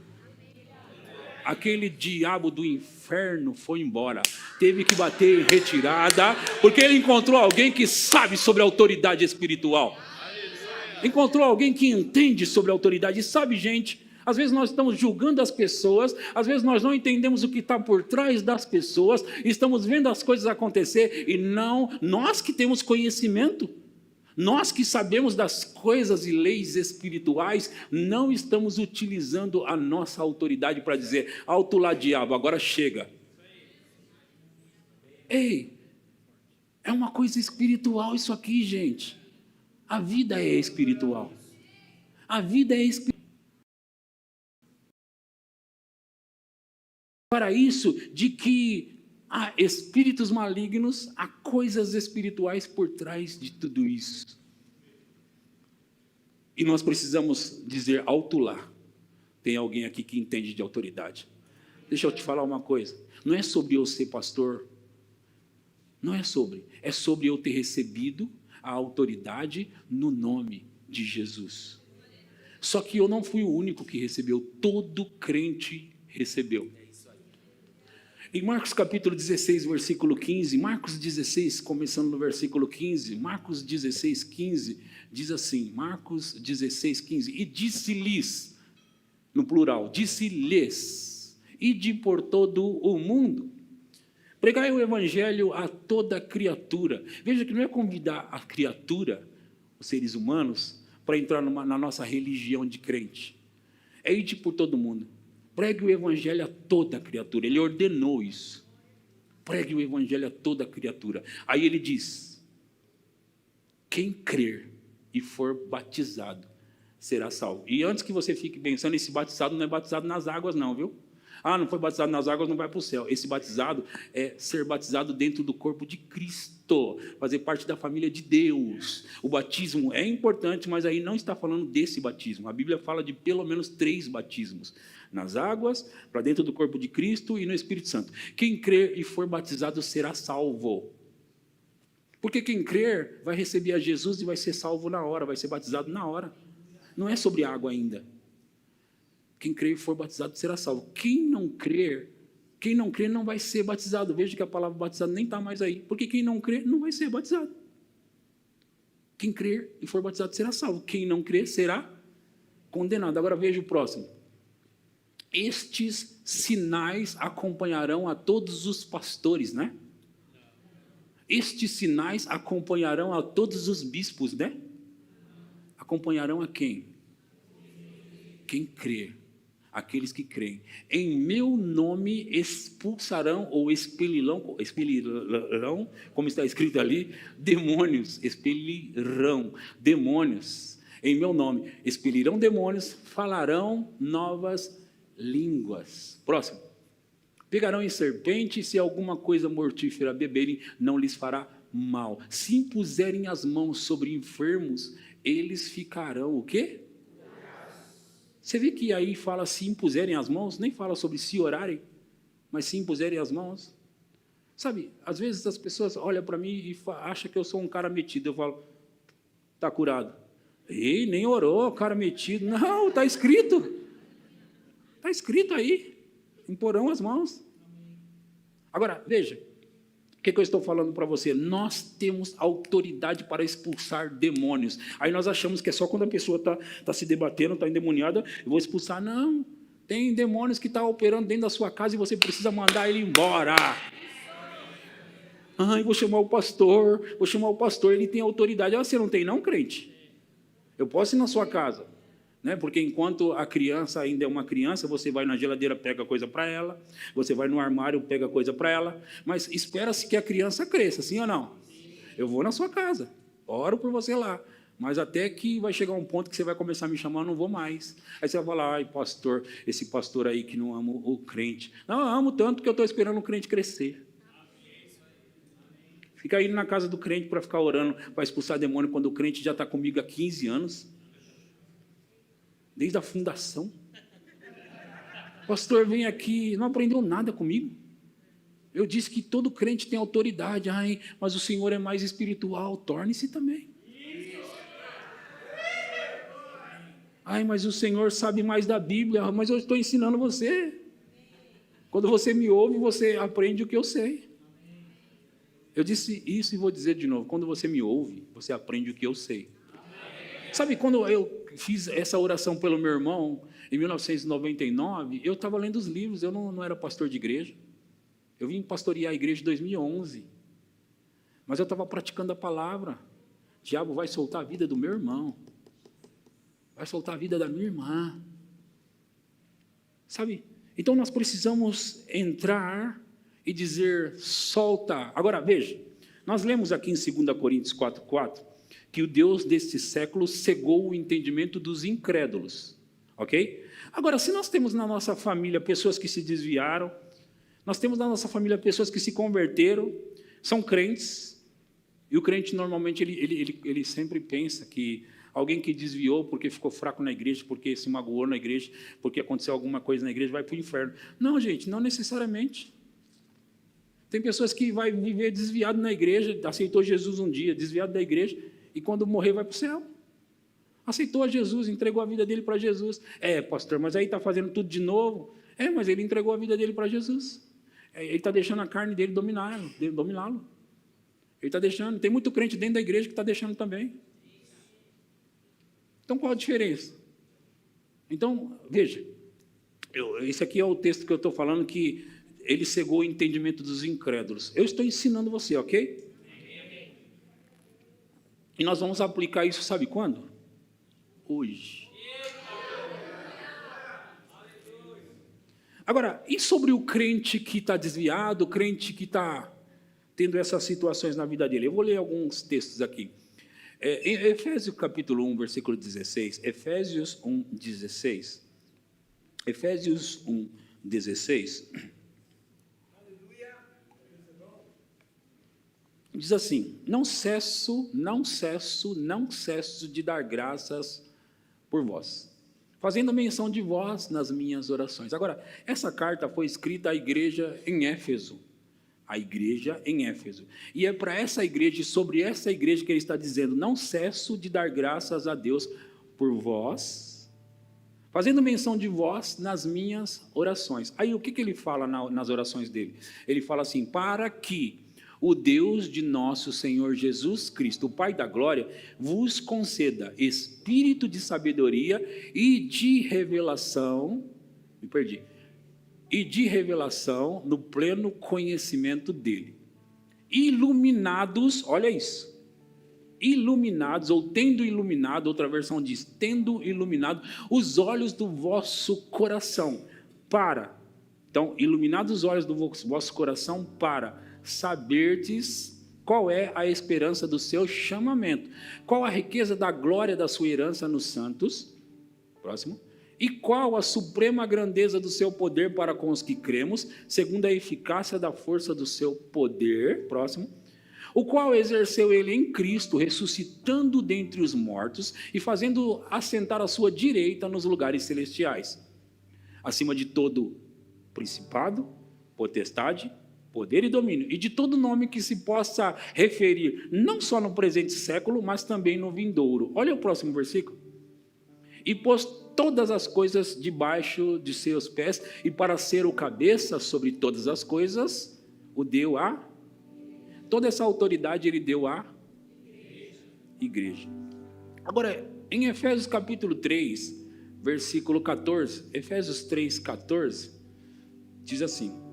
Aquele diabo do inferno foi embora. Teve que bater em retirada, porque ele encontrou alguém que sabe sobre a autoridade espiritual. Encontrou alguém que entende sobre a autoridade. E sabe, gente, às vezes nós estamos julgando as pessoas, às vezes nós não entendemos o que está por trás das pessoas, estamos vendo as coisas acontecer e não, nós que temos conhecimento, nós que sabemos das coisas e leis espirituais, não estamos utilizando a nossa autoridade para dizer, alto lá diabo, agora chega. Ei, é uma coisa espiritual isso aqui, gente. A vida é espiritual. A vida é espiritual. Para isso, de que há espíritos malignos, há coisas espirituais por trás de tudo isso. E nós precisamos dizer alto lá. Tem alguém aqui que entende de autoridade. Deixa eu te falar uma coisa. Não é sobre eu ser pastor. Não é sobre eu ter recebido a autoridade no nome de Jesus. Só que eu não fui o único que recebeu, todo crente recebeu. Em Marcos capítulo 16, versículo 15, Marcos 16, começando no versículo 15, Marcos 16, 15, diz assim, Marcos 16, 15, e disse-lhes, no plural, disse-lhes, ide por todo o mundo, pregai o evangelho a toda criatura. Veja que não é convidar a criatura, os seres humanos, para entrar na nossa religião de crente. É ir por todo mundo. Pregue o evangelho a toda criatura. Ele ordenou isso. Pregue o evangelho a toda criatura. Aí ele diz, quem crer e for batizado será salvo. E antes que você fique pensando, esse batizado não é batizado nas águas não, viu? Ah, não foi batizado nas águas, não vai para o céu. Esse batizado é ser batizado dentro do corpo de Cristo, fazer parte da família de Deus. O batismo é importante, mas aí não está falando desse batismo. A Bíblia fala de pelo menos 3 batismos. Nas águas, para dentro do corpo de Cristo e no Espírito Santo. Quem crer e for batizado será salvo. Porque quem crer vai receber a Jesus e vai ser salvo na hora, vai ser batizado na hora. Não é sobre água ainda. Quem crer e for batizado será salvo. Quem não crer não vai ser batizado. Veja que a palavra batizado nem está mais aí. Porque quem não crer não vai ser batizado. Quem crer e for batizado será salvo. Quem não crer será condenado. Agora veja o próximo. Estes sinais acompanharão a todos os pastores, né? Estes sinais acompanharão a todos os bispos, né? Acompanharão a quem? Quem crer. Aqueles que creem. Em meu nome expulsarão ou expelirão, como está escrito ali, demônios, expelirão demônios. Em meu nome expelirão demônios, falarão novas línguas. Próximo. Pegarão em serpente, se alguma coisa mortífera beberem, não lhes fará mal. Se impuserem as mãos sobre enfermos, eles ficarão o quê? Você vê que aí fala se impuserem as mãos, nem fala sobre se orarem, mas se impuserem as mãos. Sabe, às vezes as pessoas olham para mim e acham que eu sou um cara metido. Eu falo, está curado. Ei, nem orou, cara metido. Não, está escrito. Está escrito aí. Imporão as mãos. Agora, veja. O que eu estou falando para você? Nós temos autoridade para expulsar demônios. Aí nós achamos que é só quando a pessoa está se debatendo, está endemoniada, eu vou expulsar. Não, tem demônios que estão operando dentro da sua casa e você precisa mandar ele embora. Eu vou chamar o pastor, ele tem autoridade. Você não tem não, crente? Eu posso ir na sua casa. Né? Porque enquanto a criança ainda é uma criança, você vai na geladeira, pega coisa para ela, você vai no armário, pega coisa para ela, mas espera-se que a criança cresça, sim ou não? Eu vou na sua casa, oro por você lá, mas até que vai chegar um ponto que você vai começar a me chamar, eu não vou mais. Aí você vai falar, ai pastor, esse pastor aí que não ama o crente. Não, eu amo tanto que eu estou esperando o crente crescer. Fica indo na casa do crente para ficar orando, para expulsar demônio, quando o crente já está comigo há 15 anos. Desde a fundação. Pastor, vem aqui, não aprendeu nada comigo. Eu disse que todo crente tem autoridade. Ai, mas o Senhor é mais espiritual, torne-se também. Ai, mas o Senhor sabe mais da Bíblia, mas eu estou ensinando você. Quando você me ouve, você aprende o que eu sei. Eu disse isso e vou dizer de novo. Quando você me ouve, você aprende o que eu sei. Sabe, quando eu fiz essa oração pelo meu irmão, em 1999, eu estava lendo os livros, eu não era pastor de igreja. Eu vim pastorear a igreja em 2011. Mas eu estava praticando a palavra. O diabo vai soltar a vida do meu irmão. Vai soltar a vida da minha irmã. Sabe? Então nós precisamos entrar e dizer, solta. Agora, veja, nós lemos aqui em 2 Coríntios 4:4, que o Deus deste século cegou o entendimento dos incrédulos, ok? Agora, se nós temos na nossa família pessoas que se desviaram, nós temos na nossa família pessoas que se converteram, são crentes, e o crente normalmente ele sempre pensa que alguém que desviou porque ficou fraco na igreja, porque se magoou na igreja, porque aconteceu alguma coisa na igreja, vai para o inferno. Não, gente, não necessariamente. Tem pessoas que vai viver desviado na igreja, aceitou Jesus um dia, desviado da igreja, e quando morrer vai para o céu. Aceitou a Jesus, entregou a vida dele para Jesus. Pastor, mas aí está fazendo tudo de novo. Mas ele entregou a vida dele para Jesus. Ele está deixando a carne dele dominá-lo. Ele está deixando. Tem muito crente dentro da igreja que está deixando também. Então, qual a diferença? Então, veja, esse aqui é o texto que eu estou falando, que ele cegou o entendimento dos incrédulos. Eu estou ensinando você, ok? E nós vamos aplicar isso, sabe quando? Hoje. Agora, e sobre o crente que está desviado, o crente que está tendo essas situações na vida dele? Eu vou ler alguns textos aqui. Em Efésios capítulo 1, versículo 16. Efésios 1, 16. Efésios 1, 16. Diz assim: não cesso de dar graças por vós, fazendo menção de vós nas minhas orações. Agora, essa carta foi escrita à igreja em Éfeso. A igreja em Éfeso. E é para essa igreja, e sobre essa igreja que ele está dizendo: não cesso de dar graças a Deus por vós, fazendo menção de vós nas minhas orações. Aí o que ele fala nas orações dele? Ele fala assim: para que o Deus de nosso Senhor Jesus Cristo, o Pai da glória, vos conceda espírito de sabedoria e de revelação, no pleno conhecimento dele. Iluminados, olha isso, iluminados, ou tendo iluminado, outra versão diz, tendo iluminado os olhos do vosso coração, então, iluminados os olhos do vosso coração, para saberdes qual é a esperança do seu chamamento, qual a riqueza da glória da sua herança nos santos, e qual a suprema grandeza do seu poder para com os que cremos, segundo a eficácia da força do seu poder, o qual exerceu ele em Cristo, ressuscitando dentre os mortos e fazendo assentar à sua direita nos lugares celestiais, acima de todo principado, potestade, poder e domínio, e de todo nome que se possa referir, não só no presente século, mas também no vindouro. Olha o próximo versículo. E pôs todas as coisas debaixo de seus pés, e para ser o cabeça sobre todas as coisas, o deu a... Toda essa autoridade ele deu à igreja. Agora, em Efésios capítulo 3, versículo 14, Efésios 3, 14, diz assim: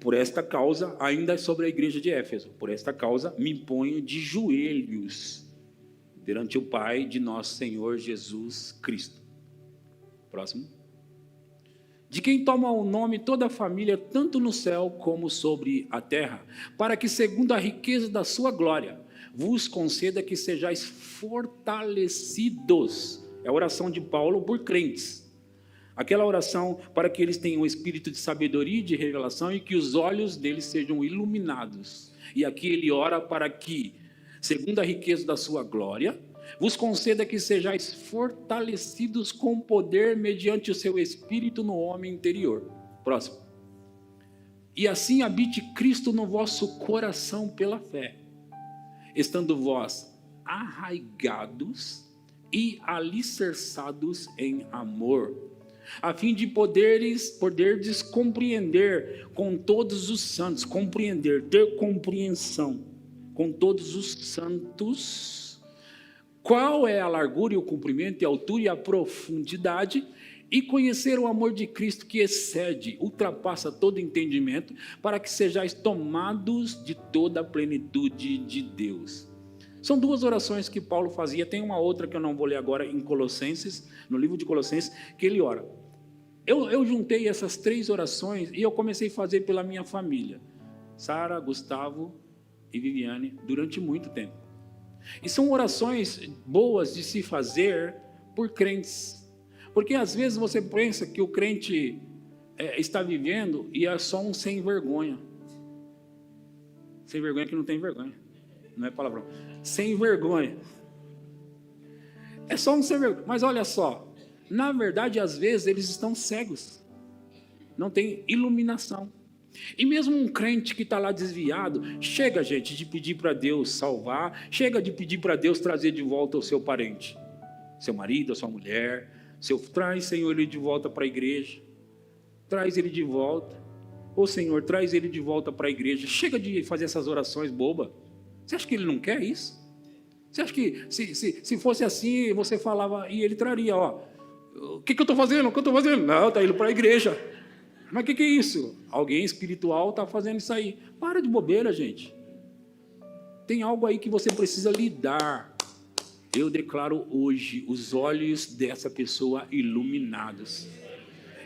por esta causa, ainda é sobre a igreja de Éfeso, por esta causa me ponho de joelhos perante o Pai de nosso Senhor Jesus Cristo. De quem toma o nome toda a família, tanto no céu como sobre a terra, para que, segundo a riqueza da sua glória, vos conceda que sejais fortalecidos. É a oração de Paulo por crentes. Aquela oração para que eles tenham um espírito de sabedoria e de revelação e que os olhos deles sejam iluminados. E aqui ele ora para que, segundo a riqueza da sua glória, vos conceda que sejais fortalecidos com poder mediante o seu espírito no homem interior. E assim habite Cristo no vosso coração pela fé, estando vós arraigados e alicerçados em amor, a fim de poderdes compreender com todos os santos, ter compreensão com todos os santos, qual é a largura e o comprimento e a altura e a profundidade, e conhecer o amor de Cristo que excede, ultrapassa todo entendimento, para que sejais tomados de toda a plenitude de Deus. São duas orações que Paulo fazia. Tem uma outra que eu não vou ler agora em Colossenses, no livro de Colossenses, que ele ora. Eu juntei essas três orações e eu comecei a fazer pela minha família, Sara, Gustavo e Viviane, durante muito tempo. E são orações boas de se fazer por crentes, porque às vezes você pensa que o crente está vivendo e é só um sem vergonha. Sem vergonha que não tem vergonha, não é palavrão. Sem vergonha. É só um sem vergonha. Mas olha só, na verdade, às vezes eles estão cegos, não tem iluminação. E mesmo um crente que está lá desviado, chega, gente, de pedir para Deus salvar, chega de pedir para Deus trazer de volta o seu parente, seu marido, a sua mulher, traz, Senhor, ele de volta para a igreja, traz ele de volta, ô Senhor, traz ele de volta para a igreja, chega de fazer essas orações bobas. Você acha que ele não quer isso? Você acha que se fosse assim, você falava e ele traria, ó, o que eu estou fazendo? O que eu estou fazendo? Não, está indo para a igreja. Mas o que é isso? Alguém espiritual está fazendo isso aí. Para de bobeira, gente. Tem algo aí que você precisa lidar. Eu declaro hoje os olhos dessa pessoa iluminados.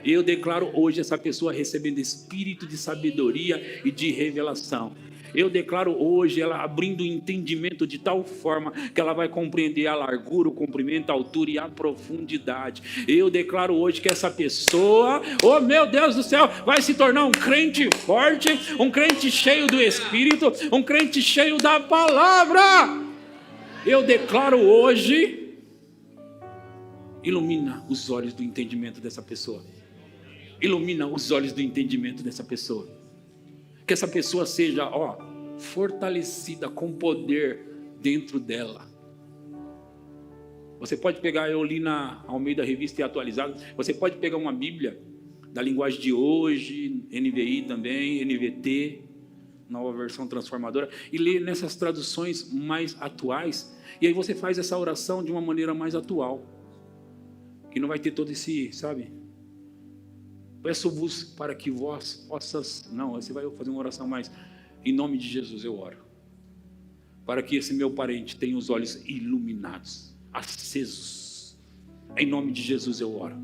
Eu declaro hoje essa pessoa recebendo espírito de sabedoria e de revelação. Eu declaro hoje ela abrindo o entendimento de tal forma que ela vai compreender a largura, o comprimento, a altura e a profundidade. Eu declaro hoje que essa pessoa, oh meu Deus do céu, vai se tornar um crente forte, um crente cheio do Espírito, um crente cheio da palavra. Eu declaro hoje, ilumina os olhos do entendimento dessa pessoa. Ilumina os olhos do entendimento dessa pessoa. Que essa pessoa seja, fortalecida com poder dentro dela. Você pode pegar, eu li na Almeida Revista e Atualizada, você pode pegar uma Bíblia da linguagem de hoje, NVI também, NVT, Nova Versão Transformadora, e ler nessas traduções mais atuais, e aí você faz essa oração de uma maneira mais atual, que não vai ter todo esse, sabe? Peço-vos para que vós possas... Não, você vai fazer uma oração mais... Em nome de Jesus eu oro. Para que esse meu parente tenha os olhos iluminados, acesos. Em nome de Jesus eu oro.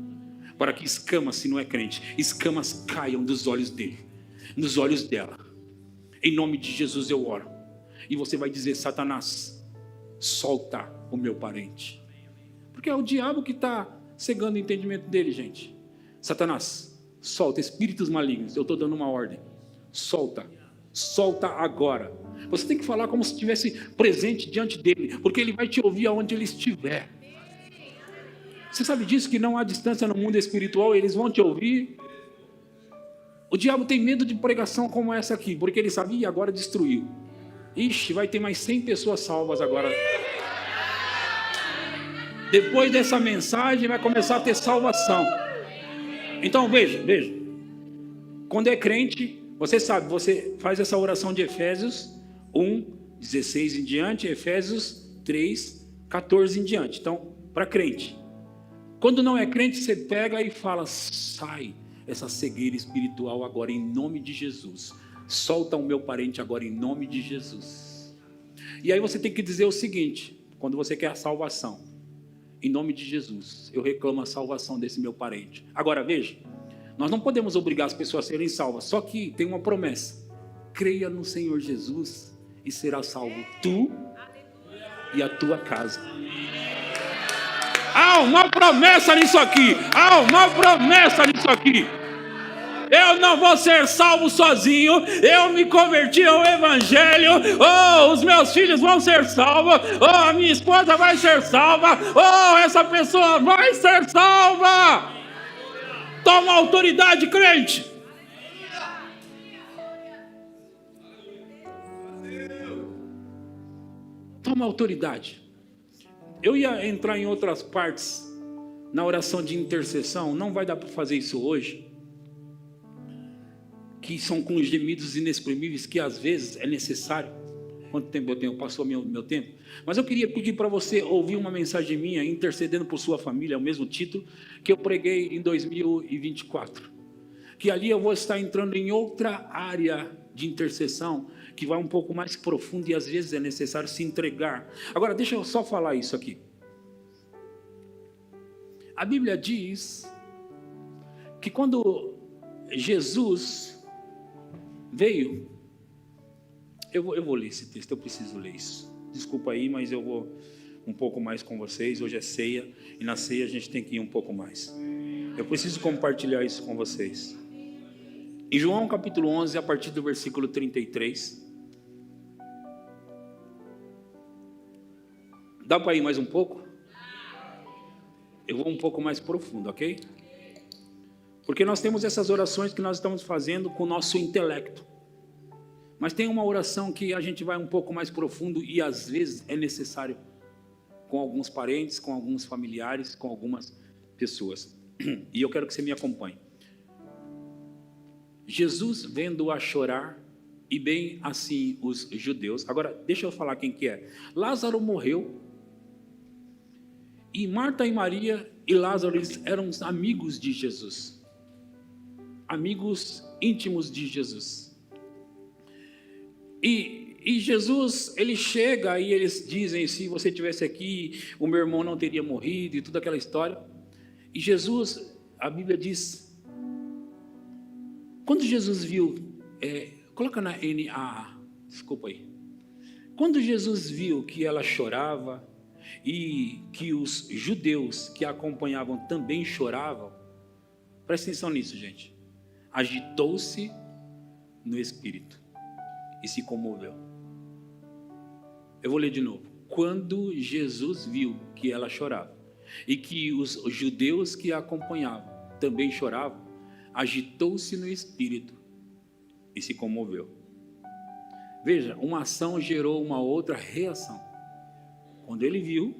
Para que escamas, se não é crente, escamas caiam dos olhos dele, nos olhos dela. Em nome de Jesus eu oro. E você vai dizer, Satanás, solta o meu parente. Porque é o diabo que está cegando o entendimento dele, gente. Satanás, solta espíritos malignos. Eu estou dando uma ordem. Solta. Solta agora. Você tem que falar como se estivesse presente diante dele, porque ele vai te ouvir aonde ele estiver. Você sabe disso, que não há distância no mundo espiritual, eles vão te ouvir. O diabo tem medo de pregação como essa aqui, porque ele sabia e agora destruiu. Ixi, vai ter mais 100 pessoas salvas agora. Depois dessa mensagem vai começar a ter salvação. Então veja, quando é crente, você sabe, você faz essa oração de Efésios 1, 16 em diante, Efésios 3, 14 em diante. Então, para crente. Quando não é crente, você pega e fala, sai essa cegueira espiritual agora em nome de Jesus. Solta o meu parente agora em nome de Jesus. E aí você tem que dizer o seguinte, quando você quer a salvação. Em nome de Jesus, eu reclamo a salvação desse meu parente. Agora veja, nós não podemos obrigar as pessoas a serem salvas, só que tem uma promessa. Creia no Senhor Jesus e será salvo tu e a tua casa. Há uma promessa nisso aqui. Há uma promessa nisso aqui. Eu não vou ser salvo sozinho. Eu me converti ao Evangelho. Oh, os meus filhos vão ser salvos. Oh, a minha esposa vai ser salva. Oh, essa pessoa vai ser salva. Toma autoridade, crente. Toma autoridade. Eu ia entrar em outras partes na oração de intercessão. Não vai dar para fazer isso hoje. Que são com gemidos inexprimíveis, que às vezes é necessário. Quanto tempo eu tenho? Passou meu tempo. Mas eu queria pedir para você ouvir uma mensagem minha, intercedendo por sua família, é o mesmo título, que eu preguei em 2024. Que ali eu vou estar entrando em outra área de intercessão, que vai um pouco mais profundo e às vezes é necessário se entregar. Agora, deixa eu só falar isso aqui. A Bíblia diz que quando Jesus veio, eu vou ler esse texto, eu preciso ler isso. Desculpa aí, mas eu vou um pouco mais com vocês. Hoje é ceia, e na ceia a gente tem que ir um pouco mais. Eu preciso compartilhar isso com vocês. Em João capítulo 11, a partir do versículo 33. Dá para ir mais um pouco? Eu vou um pouco mais profundo, ok? Porque nós temos essas orações que nós estamos fazendo com o nosso intelecto. Mas tem uma oração que a gente vai um pouco mais profundo e às vezes é necessário com alguns parentes, com alguns familiares, com algumas pessoas. E eu quero que você me acompanhe. Jesus vendo-a chorar, e bem assim os judeus. Agora, deixa eu falar quem que é. Lázaro morreu, e Marta e Maria e Lázaro, eles eram amigos de Jesus. Amigos íntimos de Jesus. E Jesus, ele chega e eles dizem, se você estivesse aqui, o meu irmão não teria morrido, e toda aquela história. E Jesus, a Bíblia diz, quando Jesus viu, coloca na NAA, desculpa aí. Quando Jesus viu que ela chorava, e que os judeus que a acompanhavam também choravam, presta atenção nisso, gente. Agitou-se no espírito e se comoveu. Eu vou ler de novo. Quando Jesus viu que ela chorava e que os judeus que a acompanhavam também choravam, agitou-se no espírito e se comoveu. Veja, uma ação gerou uma outra reação. Quando ele viu,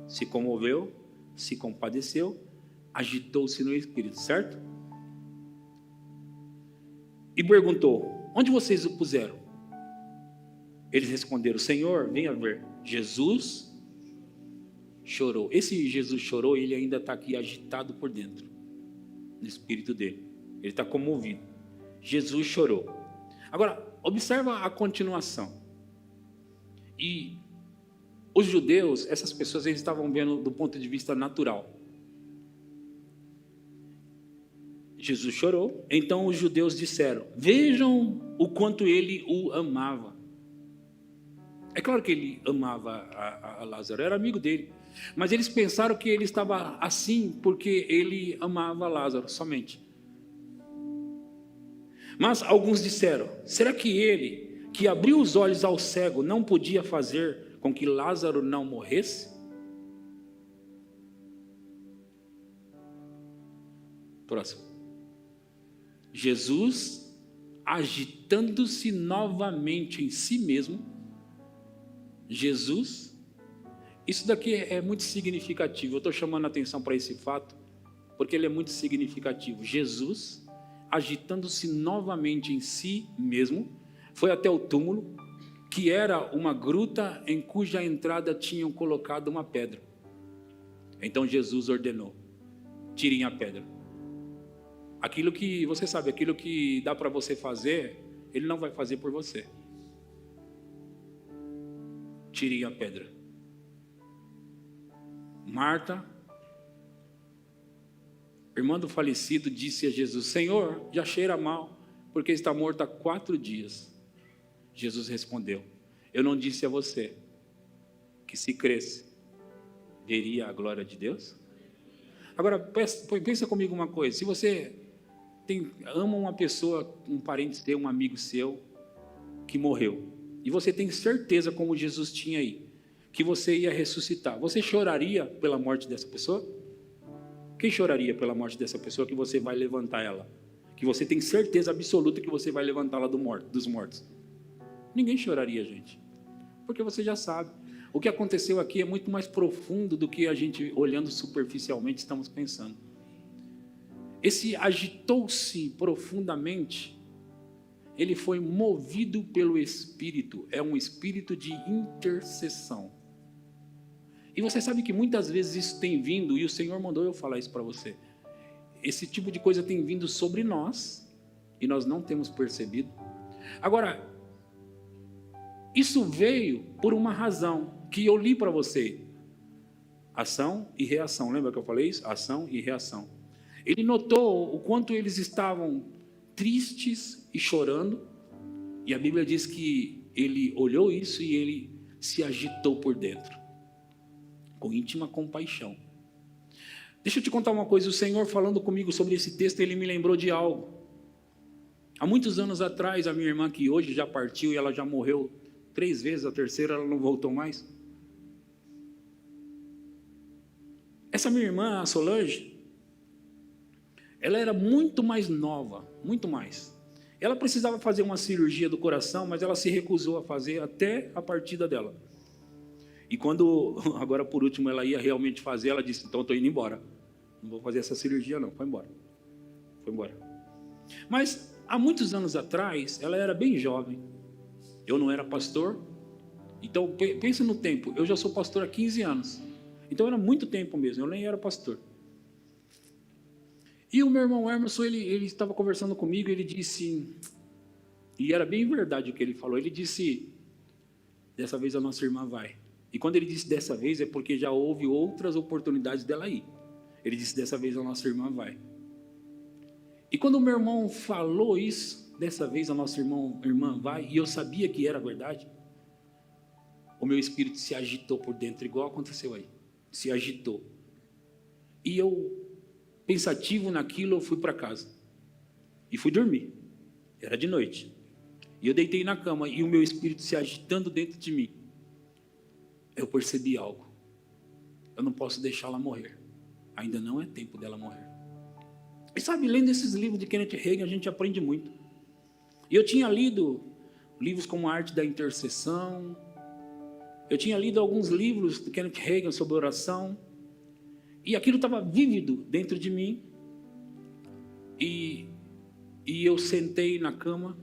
se comoveu, se compadeceu, agitou-se no espírito, certo? E perguntou, onde vocês o puseram? Eles responderam, Senhor, venha ver. Jesus chorou. Esse Jesus chorou, ele ainda está aqui agitado por dentro, no espírito dele. Ele está comovido. Jesus chorou. Agora, observa a continuação. E os judeus, essas pessoas, eles estavam vendo do ponto de vista natural. Jesus chorou, então os judeus disseram, vejam o quanto ele o amava. É claro que ele amava a Lázaro, era amigo dele. Mas eles pensaram que ele estava assim porque ele amava Lázaro somente. Mas alguns disseram, será que ele, que abriu os olhos ao cego, não podia fazer com que Lázaro não morresse? Próximo. Jesus, agitando-se novamente em si mesmo, Jesus, isso daqui é muito significativo, eu estou chamando a atenção para esse fato, porque ele é muito significativo. Jesus, agitando-se novamente em si mesmo, foi até o túmulo, que era uma gruta em cuja entrada tinham colocado uma pedra. Então Jesus ordenou, tirem a pedra. Aquilo que, você sabe, aquilo que dá para você fazer, ele não vai fazer por você. Tirem a pedra. Marta, irmã do falecido, disse a Jesus, Senhor, já cheira mal, porque está morto há 4 dias. Jesus respondeu, eu não disse a você que se cresce, veria a glória de Deus? Agora, pensa comigo uma coisa, se você ama uma pessoa, um parente seu, um amigo seu, que morreu, e você tem certeza, como Jesus tinha aí, que você ia ressuscitar, você choraria pela morte dessa pessoa? Quem choraria pela morte dessa pessoa que você vai levantar ela? Que você tem certeza absoluta que você vai levantá-la dos mortos? Ninguém choraria, gente, porque você já sabe. O que aconteceu aqui é muito mais profundo do que a gente, olhando superficialmente, estamos pensando. Esse agitou-se profundamente, ele foi movido pelo Espírito, é um espírito de intercessão. E você sabe que muitas vezes isso tem vindo, e o Senhor mandou eu falar isso para você. Esse tipo de coisa tem vindo sobre nós, e nós não temos percebido. Agora, isso veio por uma razão, que eu li para você. Ação e reação, lembra que eu falei isso? Ação e reação. Ele notou o quanto eles estavam tristes e chorando, e a Bíblia diz que ele olhou isso e ele se agitou por dentro, com íntima compaixão. Deixa eu te contar uma coisa, o Senhor falando comigo sobre esse texto, ele me lembrou de algo. Há muitos anos atrás, a minha irmã, que hoje já partiu e ela já morreu 3 vezes, a terceira ela não voltou mais. Essa minha irmã, a Solange, ela era muito mais nova, muito mais. Ela precisava fazer uma cirurgia do coração, mas ela se recusou a fazer até a partida dela. E quando, agora por último, ela ia realmente fazer, ela disse, então eu estou indo embora. Não vou fazer essa cirurgia não, foi embora. Foi embora. Mas, há muitos anos atrás, ela era bem jovem. Eu não era pastor. Então, pensa no tempo. Eu já sou pastor há 15 anos. Então, era muito tempo mesmo. Eu nem era pastor. E o meu irmão Emerson, ele estava conversando comigo, ele disse, e era bem verdade o que ele falou, ele disse, dessa vez a nossa irmã vai. E quando ele disse dessa vez, é porque já houve outras oportunidades dela ir. Ele disse, dessa vez a nossa irmã vai. E quando o meu irmão falou isso, dessa vez a nossa irmã vai, e eu sabia que era verdade, o meu espírito se agitou por dentro, igual aconteceu aí. Se agitou. E eu, pensativo naquilo, eu fui para casa. E fui dormir. Era de noite. E eu deitei na cama, e o meu espírito se agitando dentro de mim. Eu percebi algo. Eu não posso deixá-la morrer. Ainda não é tempo dela morrer. E sabe, lendo esses livros de Kenneth Hagin, a gente aprende muito. E eu tinha lido livros como A Arte da Intercessão. Eu tinha lido alguns livros de Kenneth Hagin sobre oração. E aquilo estava vívido dentro de mim. E eu sentei na cama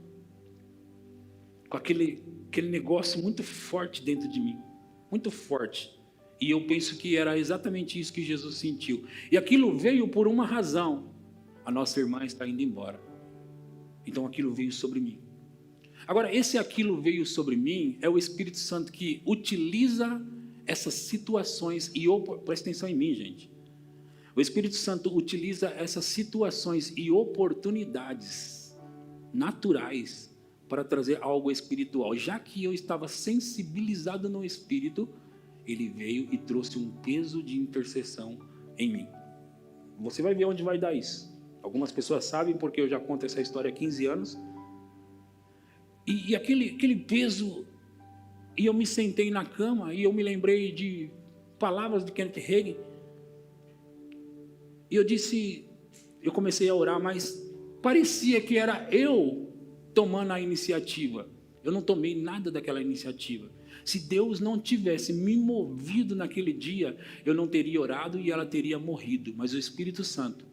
com aquele negócio muito forte dentro de mim. Muito forte. E eu penso que era exatamente isso que Jesus sentiu. E aquilo veio por uma razão. A nossa irmã está indo embora. Então aquilo veio sobre mim. Agora, esse aquilo veio sobre mim é o Espírito Santo que utiliza essas situações e presta atenção em mim, gente. O Espírito Santo utiliza essas situações e oportunidades naturais para trazer algo espiritual. Já que eu estava sensibilizado no Espírito, ele veio e trouxe um peso de intercessão em mim. Você vai ver onde vai dar isso. Algumas pessoas sabem porque eu já conto essa história há 15 anos. E aquele peso, e eu me sentei na cama e eu me lembrei de palavras de Kenneth Hagin. E eu comecei a orar, mas parecia que era eu tomando a iniciativa. Eu não tomei nada daquela iniciativa. Se Deus não tivesse me movido naquele dia, eu não teria orado e ela teria morrido. Mas o Espírito Santo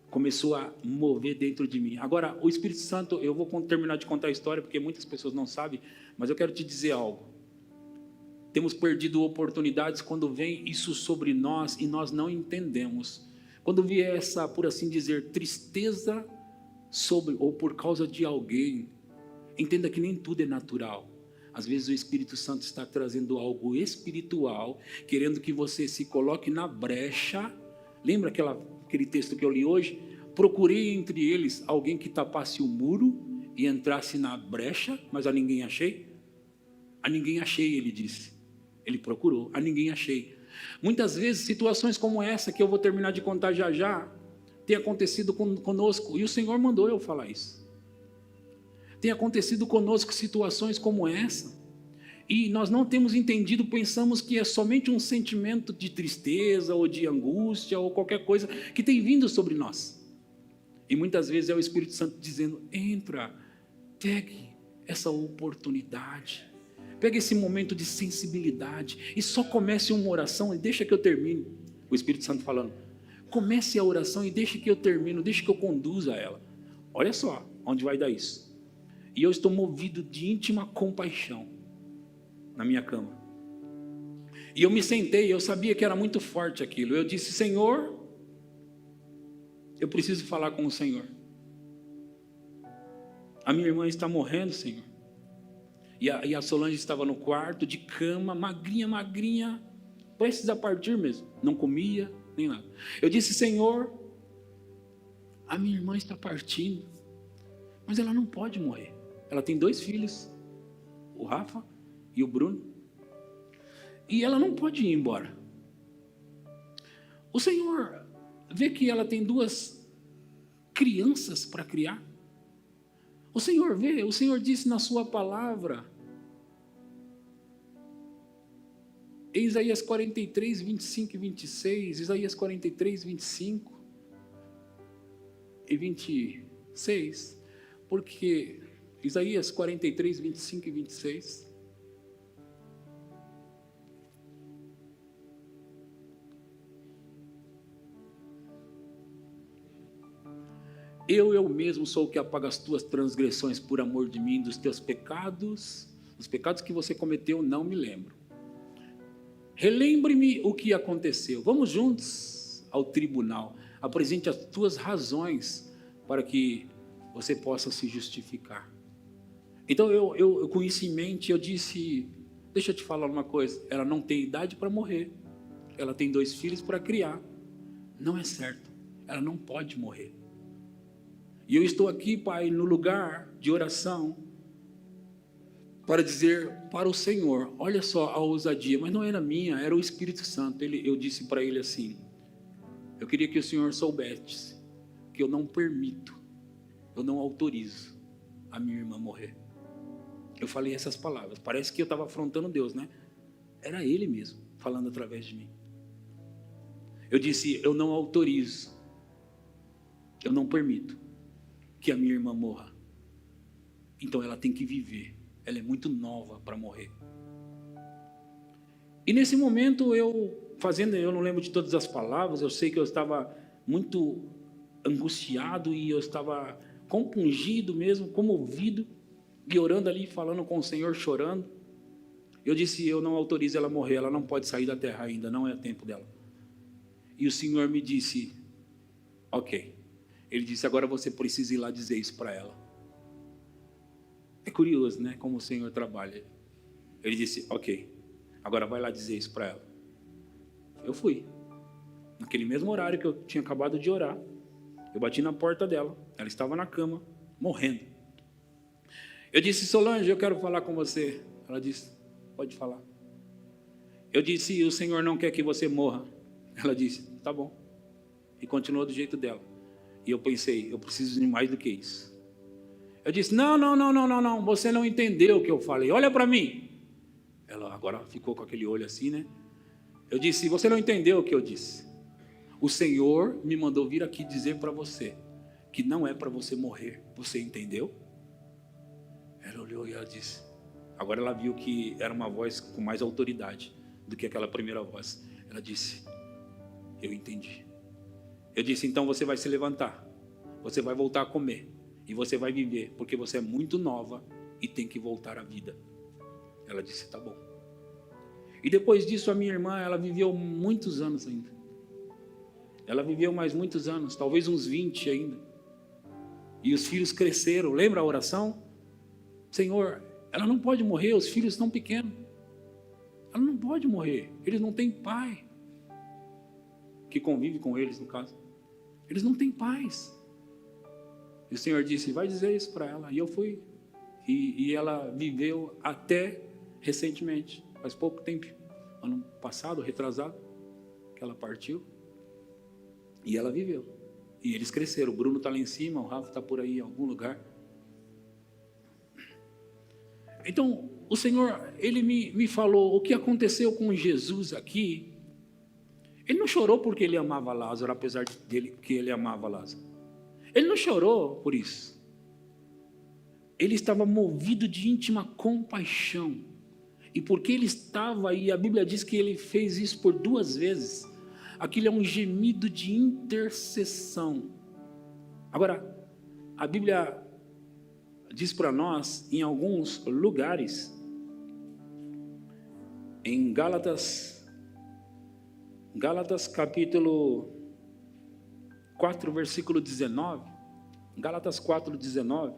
começou a mover dentro de mim. Agora, o Espírito Santo, eu vou terminar de contar a história, porque muitas pessoas não sabem, mas eu quero te dizer algo. Temos perdido oportunidades quando vem isso sobre nós e nós não entendemos. Quando vier essa, por assim dizer, tristeza sobre ou por causa de alguém, entenda que nem tudo é natural. Às vezes o Espírito Santo está trazendo algo espiritual, querendo que você se coloque na brecha. Lembra aquele texto que eu li hoje? Procurei entre eles alguém que tapasse o muro e entrasse na brecha, mas a ninguém achei. A ninguém achei, ele disse. Ele procurou, a ninguém achei. Muitas vezes situações como essa, que eu vou terminar de contar já já, tem acontecido conosco, e o Senhor mandou eu falar isso. Tem acontecido conosco situações como essa, e nós não temos entendido, pensamos que é somente um sentimento de tristeza, ou de angústia, ou qualquer coisa que tem vindo sobre nós. E muitas vezes é o Espírito Santo dizendo, entra, pegue essa oportunidade, pegue esse momento de sensibilidade, e só comece uma oração, e deixa que eu termine. O Espírito Santo falando, comece a oração e deixa que eu termino, deixa que eu conduza ela. Olha só, onde vai dar isso. E eu estou movido de íntima compaixão na minha cama. E eu me sentei, eu sabia que era muito forte aquilo. Eu disse, Senhor, eu preciso falar com o Senhor. A minha irmã está morrendo, Senhor. E a Solange estava no quarto, de cama, magrinha, prestes a partir mesmo. Não comia, nem nada. Eu disse, Senhor, a minha irmã está partindo, mas ela não pode morrer. Ela tem 2 filhos, o Rafa e o Bruno. E ela não pode ir embora. O Senhor vê que ela tem 2 crianças para criar. O Senhor vê, o Senhor disse na sua palavra, em Isaías 43, 25 e 26, Isaías 43, 25, e 26, porque Isaías 43, 25 e 26. Eu mesmo sou o que apaga as tuas transgressões por amor de mim, dos teus pecados, os pecados que você cometeu, não me lembro. Relembre-me o que aconteceu. Vamos juntos ao tribunal. Apresente as tuas razões para que você possa se justificar. Então, eu com isso em mente, eu disse, deixa eu te falar uma coisa, ela não tem idade para morrer, ela tem 2 filhos para criar, não é certo, ela não pode morrer. E eu estou aqui, Pai, no lugar de oração, para dizer para o Senhor, olha só a ousadia, mas não era minha, era o Espírito Santo. Eu disse para ele assim, eu queria que o Senhor soubesse que eu não permito, eu não autorizo a minha irmã morrer. Eu falei essas palavras, parece que eu estava afrontando Deus, né? Era Ele mesmo, falando através de mim. Eu disse, eu não autorizo, eu não permito que a minha irmã morra. Então ela tem que viver, ela é muito nova para morrer. E nesse momento eu não lembro de todas as palavras, eu sei que eu estava muito angustiado e eu estava compungido mesmo, comovido, e orando ali, falando com o Senhor, chorando. Eu disse, eu não autorizo ela a morrer, ela não pode sair da terra ainda, não é tempo dela. E o Senhor me disse, ok. Ele disse, agora você precisa ir lá dizer isso para ela. É curioso, né, como o Senhor trabalha. Ele disse, ok, agora vai lá dizer isso para ela. Eu fui. Naquele mesmo horário que eu tinha acabado de orar, eu bati na porta dela, ela estava na cama, morrendo. Eu disse, Solange, eu quero falar com você. Ela disse, pode falar. Eu disse, o Senhor não quer que você morra. Ela disse, tá bom. E continuou do jeito dela. E eu pensei, eu preciso de mais do que isso. Eu disse, não, você não entendeu o que eu falei, olha para mim. Ela agora ficou com aquele olho assim, né? Eu disse, você não entendeu o que eu disse. O Senhor me mandou vir aqui dizer para você que não é para você morrer, você entendeu? Ela olhou e ela disse, agora ela viu que era uma voz com mais autoridade do que aquela primeira voz. Ela disse, eu entendi. Eu disse, então você vai se levantar, você vai voltar a comer e você vai viver, porque você é muito nova e tem que voltar à vida. Ela disse, tá bom. E depois disso a minha irmã, ela viveu muitos anos ainda. Ela viveu mais muitos anos, talvez uns 20 ainda. E os filhos cresceram, lembra a oração? Senhor, ela não pode morrer, os filhos estão pequenos. Ela não pode morrer, eles não têm pai. Que convive com eles, no caso. Eles não têm paz. E o Senhor disse, vai dizer isso para ela. E eu fui. E ela viveu até recentemente, faz pouco tempo, ano passado, retrasado, que ela partiu. E ela viveu. E eles cresceram. O Bruno está lá em cima, o Rafa está por aí em algum lugar. Então, o Senhor, Ele me falou o que aconteceu com Jesus aqui. Ele não chorou porque Ele amava Lázaro, apesar dele que Ele amava Lázaro. Ele não chorou por isso. Ele estava movido de íntima compaixão. E porque Ele estava aí, a Bíblia diz que Ele fez isso por 2 vezes. Aquilo é um gemido de intercessão. Agora, a Bíblia diz para nós, em alguns lugares, em Gálatas capítulo 4, versículo 19, Gálatas 4, 19,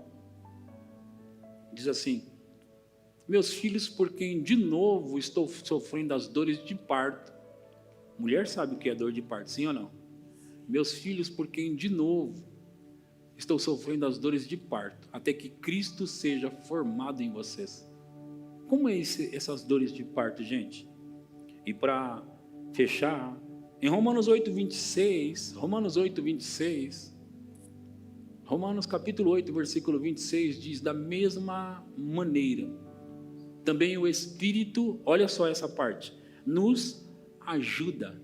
diz assim, meus filhos, por quem de novo estou sofrendo as dores de parto. Mulher sabe o que é dor de parto, sim ou não? Meus filhos, por quem de novo estou sofrendo as dores de parto, até que Cristo seja formado em vocês. Como é essas dores de parto, gente? E para fechar, em Romanos 8, 26, Romanos capítulo 8, versículo 26, diz, da mesma maneira, também o Espírito, olha só essa parte, nos ajuda.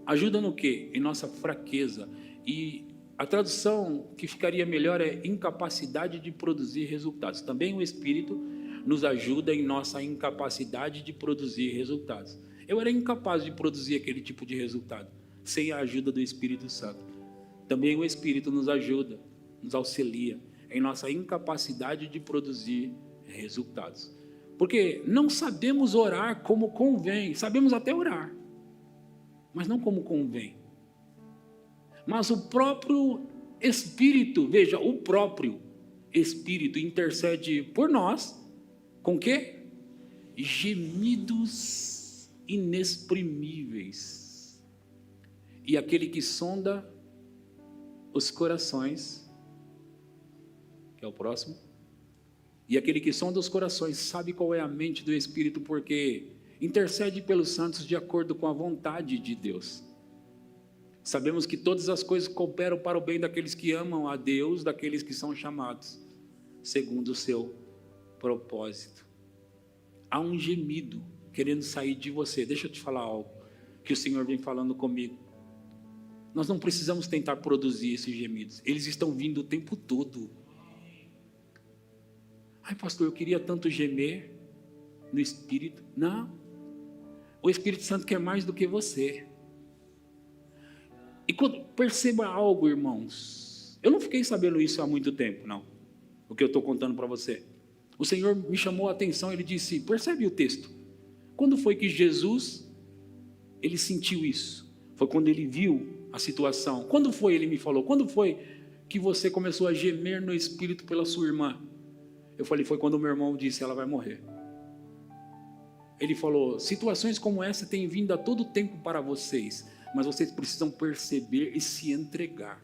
Ajuda no quê? Em nossa fraqueza. E a tradução que ficaria melhor é incapacidade de produzir resultados. Também o Espírito nos ajuda em nossa incapacidade de produzir resultados. Eu era incapaz de produzir aquele tipo de resultado sem a ajuda do Espírito Santo. Também o Espírito nos ajuda, nos auxilia em nossa incapacidade de produzir resultados. Porque não sabemos orar como convém. Sabemos até orar, mas não como convém. Mas o próprio Espírito, veja, o próprio Espírito intercede por nós com quê? Gemidos inexprimíveis. E aquele que sonda os corações, que é o próximo, e aquele que sonda os corações sabe qual é a mente do Espírito, porque intercede pelos santos de acordo com a vontade de Deus. Sabemos que todas as coisas cooperam para o bem daqueles que amam a Deus, daqueles que são chamados segundo o seu propósito. Há um gemido querendo sair de você. Deixa eu te falar algo que o Senhor vem falando comigo. Nós não precisamos tentar produzir esses gemidos. Eles estão vindo o tempo todo. Ai, pastor, eu queria tanto gemer no Espírito. Não. O Espírito Santo quer mais do que você. E quando perceba algo, irmãos, eu não fiquei sabendo isso há muito tempo, não, o que eu estou contando para você. O Senhor me chamou a atenção, Ele disse, percebe o texto, quando foi que Jesus, Ele sentiu isso? Foi quando Ele viu a situação. Quando foi, Ele me falou, quando foi que você começou a gemer no Espírito pela sua irmã? Eu falei, foi quando o meu irmão disse, ela vai morrer. Ele falou, situações como essa têm vindo a todo tempo para vocês, mas vocês precisam perceber e se entregar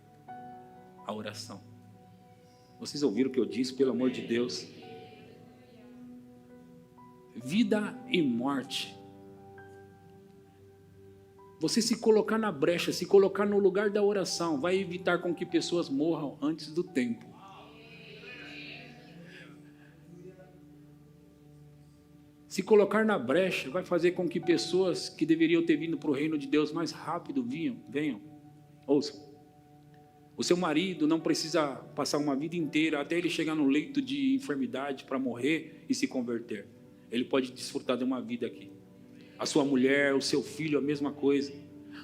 à oração. Vocês ouviram o que eu disse, pelo amor de Deus? Vida e morte. Você se colocar na brecha, se colocar no lugar da oração, vai evitar com que pessoas morram antes do tempo. Se colocar na brecha, vai fazer com que pessoas que deveriam ter vindo para o reino de Deus mais rápido venham. Ouçam. O seu marido não precisa passar uma vida inteira até ele chegar no leito de enfermidade para morrer e se converter. Ele pode desfrutar de uma vida aqui. A sua mulher, o seu filho, a mesma coisa.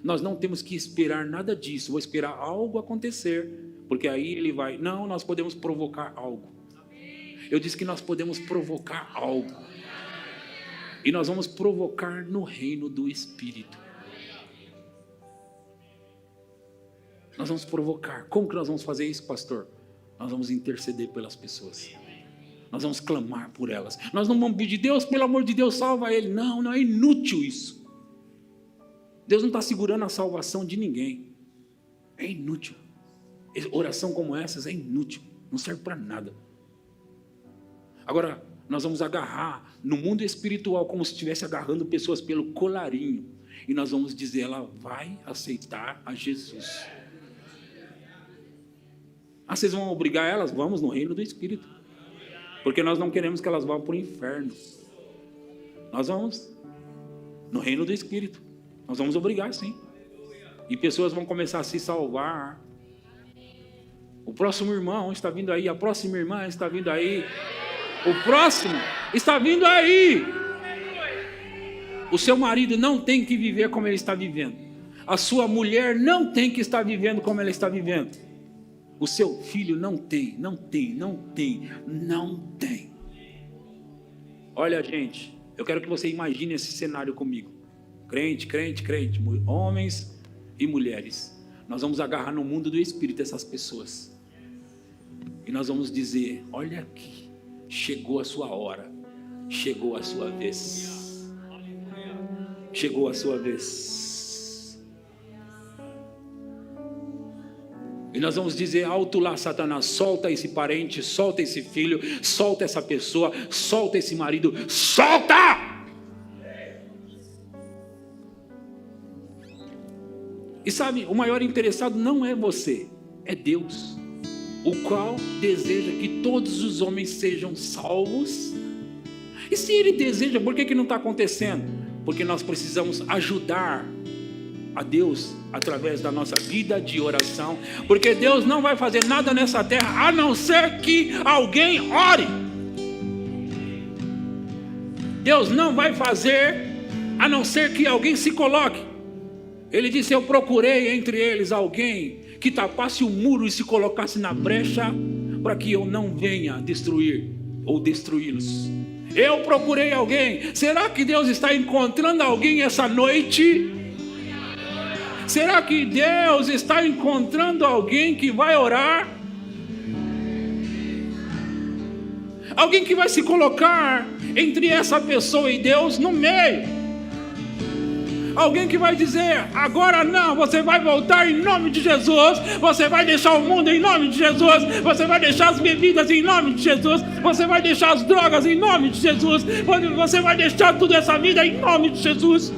Nós não temos que esperar nada disso. Vou esperar algo acontecer, porque aí ele vai. Não, nós podemos provocar algo. Eu disse que nós podemos provocar algo. E nós vamos provocar no reino do Espírito. Nós vamos provocar. Como que nós vamos fazer isso, pastor? Nós vamos interceder pelas pessoas. Nós vamos clamar por elas. Nós não vamos pedir, Deus, pelo amor de Deus, salva ele. Não, não é inútil isso. Deus não está segurando a salvação de ninguém. É inútil. Oração como essas é inútil. Não serve para nada. Agora, nós vamos agarrar no mundo espiritual como se estivesse agarrando pessoas pelo colarinho. E nós vamos dizer, ela vai aceitar a Jesus. Ah, vocês vão obrigar elas? Vamos no reino do Espírito. Porque nós não queremos que elas vão para o inferno. Nós vamos no reino do Espírito. Nós vamos obrigar, sim. E pessoas vão começar a se salvar. O próximo irmão está vindo aí. A próxima irmã está vindo aí. O próximo está vindo aí. O seu marido não tem que viver como ele está vivendo. A sua mulher não tem que estar vivendo como ela está vivendo. O seu filho não tem. Olha, gente, eu quero que você imagine esse cenário comigo. Crente, homens e mulheres. Nós vamos agarrar no mundo do Espírito essas pessoas. E nós vamos dizer, olha aqui. Chegou a sua hora, chegou a sua vez, chegou a sua vez. E nós vamos dizer alto lá, Satanás, solta esse parente, solta esse filho, solta essa pessoa, solta esse marido, solta! E sabe, o maior interessado não é você, é Deus, o qual deseja que todos os homens sejam salvos. E se Ele deseja, por que não está acontecendo? Porque nós precisamos ajudar a Deus através da nossa vida de oração, porque Deus não vai fazer nada nessa terra a não ser que alguém ore. Deus não vai fazer a não ser que alguém se coloque. Ele disse: eu procurei entre eles alguém que tapasse o muro e se colocasse na brecha para que eu não venha destruir ou destruí-los. Eu procurei alguém. Será que Deus está encontrando alguém essa noite? Será que Deus está encontrando alguém que vai orar? Alguém que vai se colocar entre essa pessoa e Deus no meio. Alguém que vai dizer: agora não, você vai voltar em nome de Jesus, você vai deixar o mundo em nome de Jesus, você vai deixar as bebidas em nome de Jesus, você vai deixar as drogas em nome de Jesus, você vai deixar toda essa vida em nome de Jesus.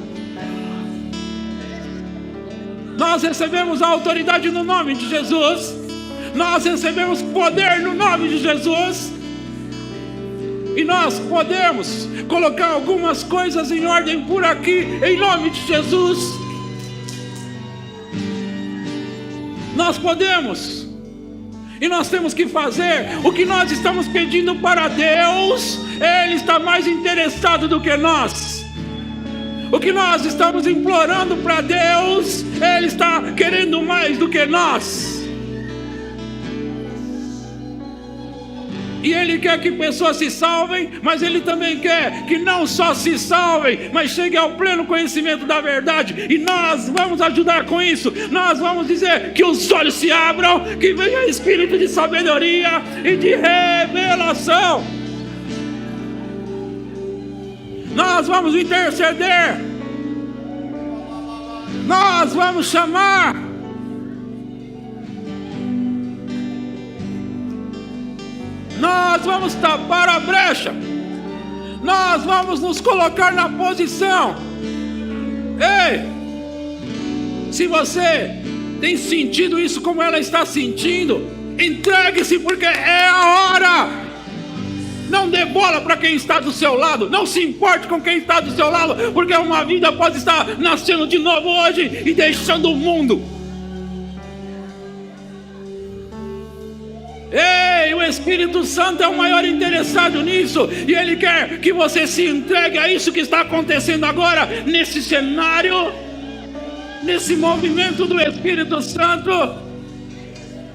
Nós recebemos a autoridade no nome de Jesus, nós recebemos poder no nome de Jesus, e nós podemos colocar algumas coisas em ordem por aqui, em nome de Jesus. Nós podemos, e nós temos que fazer o que nós estamos pedindo para Deus. Ele está mais interessado do que nós. O que nós estamos implorando para Deus, Ele está querendo mais do que nós. E Ele quer que pessoas se salvem, mas Ele também quer que não só se salvem, mas cheguem ao pleno conhecimento da verdade. E nós vamos ajudar com isso. Nós vamos dizer que os olhos se abram, que venha espírito de sabedoria e de revelação. Nós vamos interceder. Nós vamos chamar. Nós vamos tapar a brecha. Nós vamos nos colocar na posição. Ei, se você tem sentido isso como ela está sentindo, entregue-se, porque é a hora. Não dê bola para quem está do seu lado. Não se importe com quem está do seu lado, porque uma vida pode estar nascendo de novo hoje e deixando o mundo. Ei, o Espírito Santo é o maior interessado nisso, e Ele quer que você se entregue a isso que está acontecendo agora, nesse cenário, nesse movimento do Espírito Santo.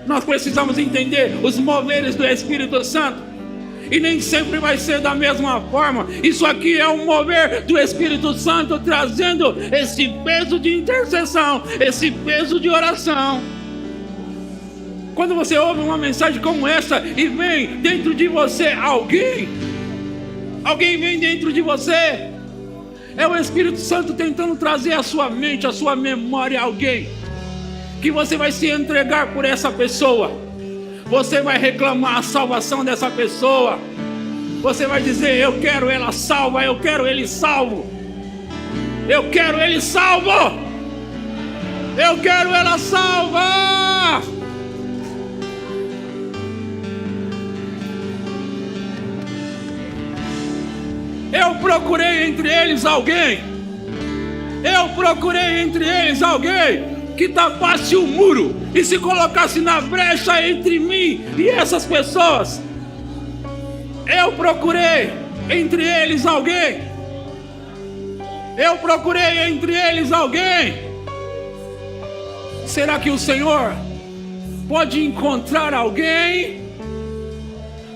Nós precisamos entender os moveres do Espírito Santo, e nem sempre vai ser da mesma forma. Isso aqui é um mover do Espírito Santo, trazendo esse peso de intercessão, esse peso de oração. Quando você ouve uma mensagem como essa e vem dentro de você alguém vem dentro de você, é o Espírito Santo tentando trazer à sua mente, à sua memória alguém, que você vai se entregar por essa pessoa, você vai reclamar a salvação dessa pessoa, você vai dizer: eu quero ela salva, eu quero ele salvo, eu quero ele salvo, eu quero ela salva. Eu procurei entre eles alguém que tapasse o muro e se colocasse na brecha entre mim e essas pessoas. Eu procurei entre eles alguém. Será que o Senhor pode encontrar alguém?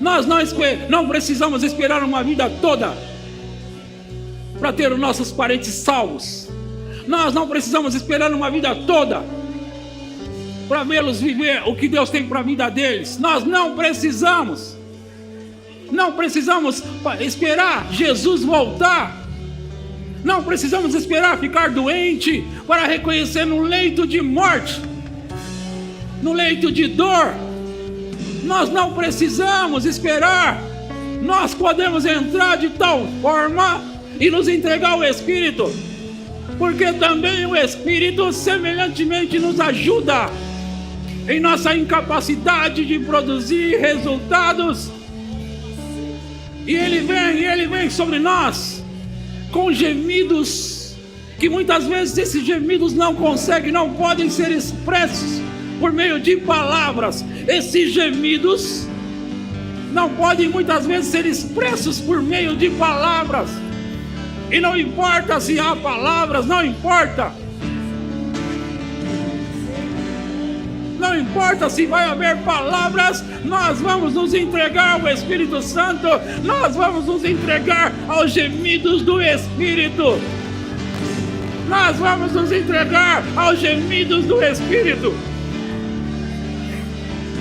Nós não precisamos esperar uma vida toda para ter os nossos parentes salvos. Nós não precisamos esperar uma vida toda para vê-los viver o que Deus tem para a vida deles. Nós não precisamos esperar Jesus voltar. Não precisamos esperar ficar doente para reconhecer no leito de morte, no leito de dor. Nós não precisamos esperar. Nós podemos entrar de tal forma e nos entregar ao Espírito, porque também o Espírito semelhantemente nos ajuda em nossa incapacidade de produzir resultados. E Ele vem sobre nós com gemidos que muitas vezes esses gemidos não podem ser expressos por meio de palavras. Esses gemidos não podem muitas vezes ser expressos por meio de palavras. E não importa se há palavras, não importa. Não importa se vai haver palavras, nós vamos nos entregar ao Espírito Santo, nós vamos nos entregar aos gemidos do Espírito. Nós vamos nos entregar aos gemidos do Espírito.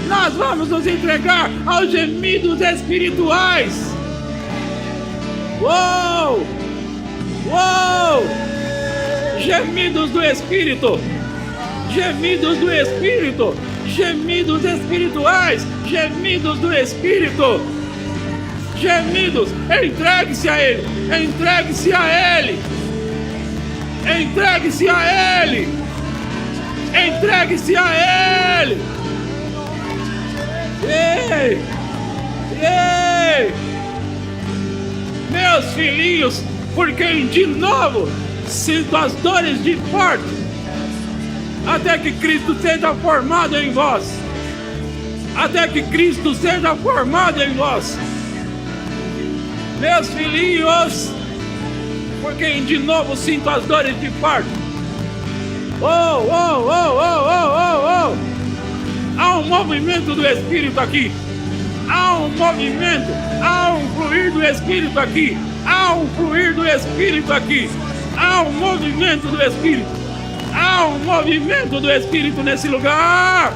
Nós vamos nos entregar aos gemidos espirituais. Uou! Uou! Gemidos do Espírito. Gemidos do Espírito, gemidos espirituais, gemidos do Espírito, gemidos. Entregue-se a Ele, entregue-se a Ele, entregue-se a Ele, entregue-se a Ele. Ei, ei, meus filhinhos, porque de novo sinto as dores de parto, até que Cristo seja formado em vós. Até que Cristo seja formado em vós. Meus filhinhos, porque de novo sinto as dores de parto. Oh, oh, oh, oh, oh, oh, oh. Há um movimento do Espírito aqui. Há um movimento, há um fluir do Espírito aqui. Há um fluir do Espírito aqui. Há um movimento do Espírito. Há um movimento do Espírito nesse lugar.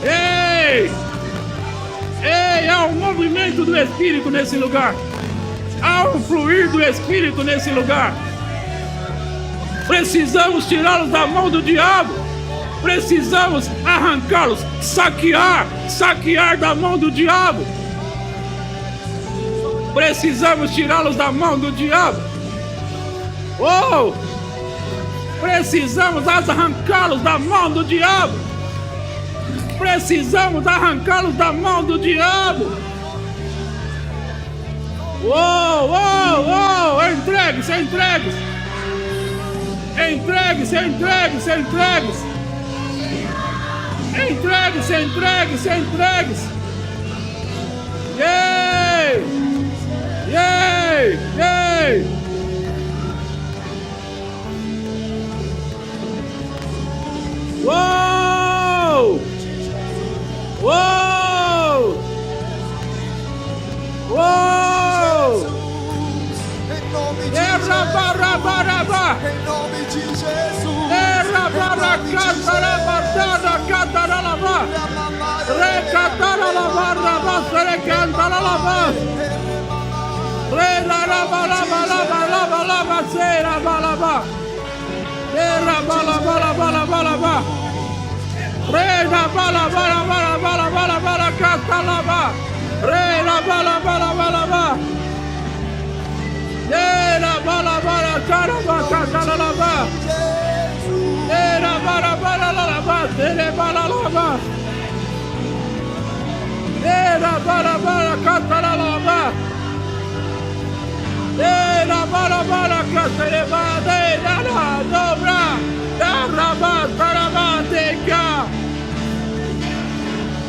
Ei! Ei, há um movimento do Espírito nesse lugar. Há um fluir do Espírito nesse lugar. Precisamos tirá-los da mão do diabo. Precisamos arrancá-los, saquear da mão do diabo. Precisamos tirá-los da mão do diabo. Oh! Precisamos arrancá-los da mão do diabo. Precisamos arrancá-los da mão do diabo. Oh, oh, oh! Entregue-se, entregue-se. Entregue-se, entregue-se, entregue-se. Entregue-se, entregue-se, entregue-se. Yay! Yay! Yay! Uou! Uou! Uou! Erra barra barra barra! Em nome de Jesus! Erra barra catara barra catara lava! Recatara lava lava recantara lava! Rera lava lava lava lava lava sera lava! Erra bala bala bala bala bala! Rera bala bala bala bala bala bala catara lava! Rera bala bala bala bala! Era bala bala caraba catala lava. Era bala bala lava, tere bala lava. Era bala bala catala lava. Era bala bala catale bala, era dobra, daraba caraba teca.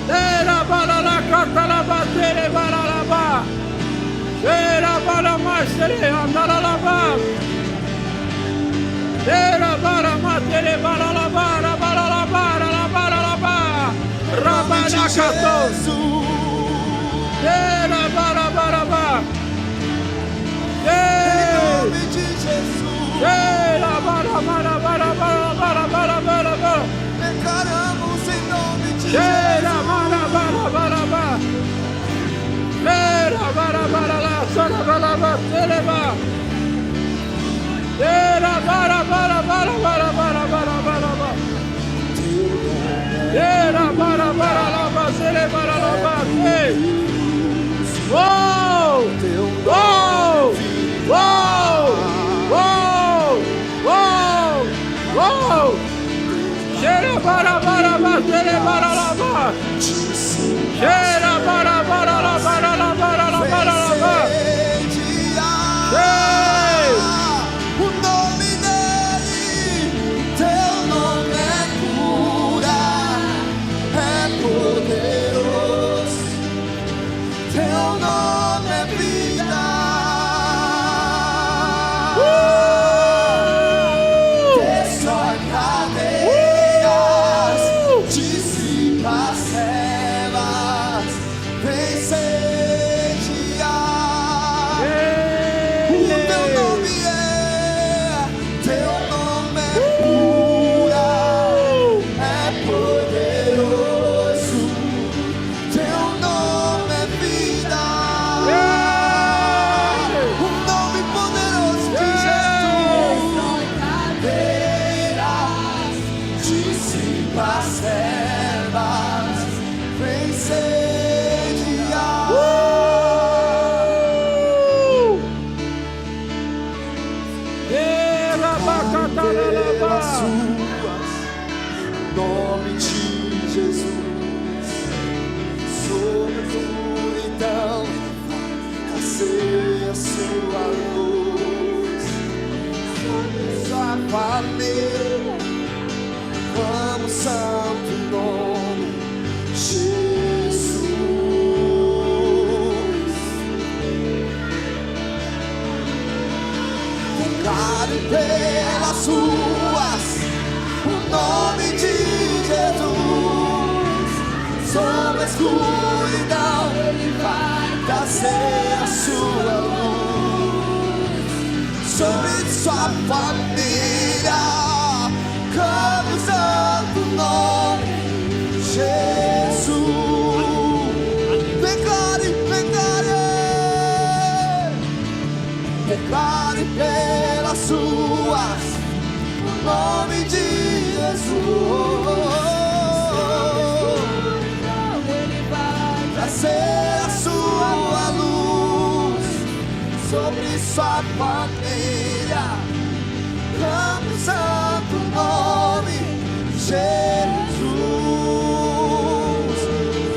Era bala la catala lava, tere bala lava. Era para mastere andara lava. Era para matere para lavar, para lavar, para lavar. Rabana catos. Era para lavar. Era para. Declaramos em nome de Jesus. Era para. Era para la sara seleva. Era para. Era para la seleva la. Uou! Uou! Uou! Uou! Uou! Uou! Cheira para seleva la. Cheira para O nome pelas ruas, o nome de Jesus. Sob a escuridão, Ele vai trazer a sua luz. Sobre sua família, clame o santo nome, Jesus. Declare pelas ruas o nome de Jesus. Ele vai trazer a sua luz sobre sua família. Clame o santo nome, Jesus.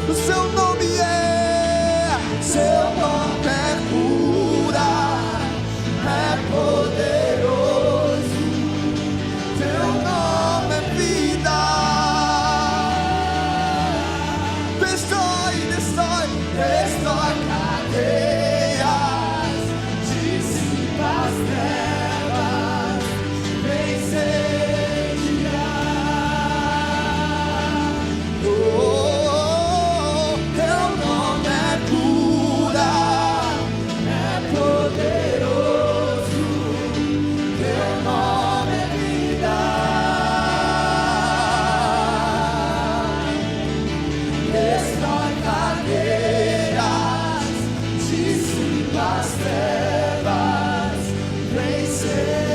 O seu nome é, seu nome é cura, é poderoso, teu nome é vida. Destrói cadeias, dissipa as trevas, vencerá. Teu nome é cura, é poderoso, teu nome é vida. Destrói cadeias, dissipa as trevas, vencerá.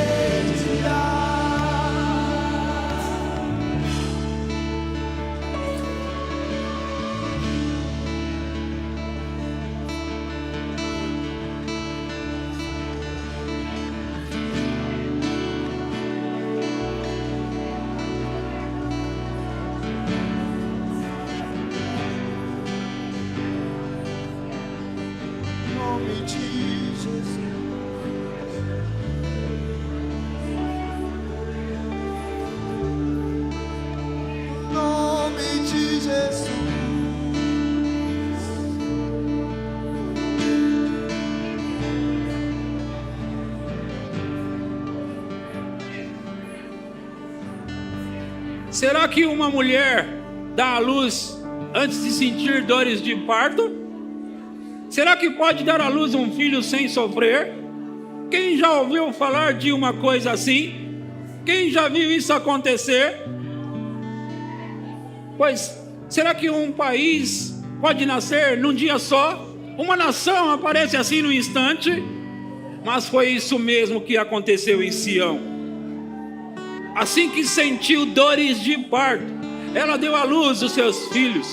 Em nome de Jesus. Em nome de Jesus. Será que uma mulher dá à luz antes de sentir dores de parto? Será que pode dar à luz um filho sem sofrer? Quem já ouviu falar de uma coisa assim? Quem já viu isso acontecer? Pois, será que um país pode nascer num dia só? Uma nação aparece assim num instante? Mas foi isso mesmo que aconteceu em Sião. Assim que sentiu dores de parto, ela deu à luz os seus filhos.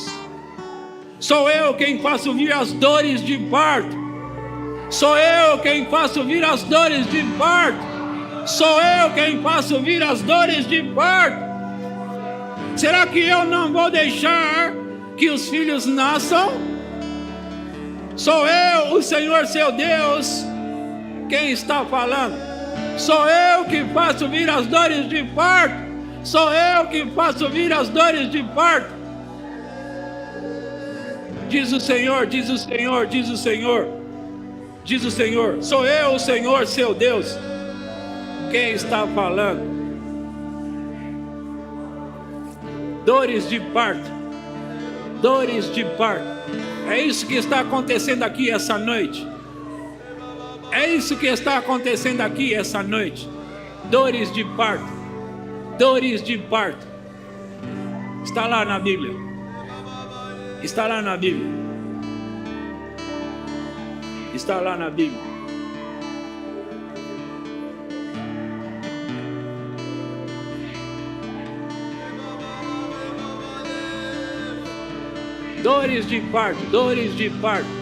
Sou eu quem faço vir as dores de parto. Sou eu quem faço vir as dores de parto. Sou eu quem faço vir as dores de parto. Será que eu não vou deixar que os filhos nasçam? Sou eu, o Senhor seu Deus, quem está falando. Sou eu que faço vir as dores de parto. Sou eu que faço vir as dores de parto. Diz o Senhor, diz o Senhor, diz o Senhor. Diz o Senhor, sou eu, o Senhor seu Deus, quem está falando. Dores de parto. Dores de parto. É isso que está acontecendo aqui essa noite. É isso que está acontecendo aqui essa noite. Dores de parto. Dores de parto. Está lá na Bíblia. Está lá na Bíblia. Está lá na Bíblia. Dores de parto, dores de parto.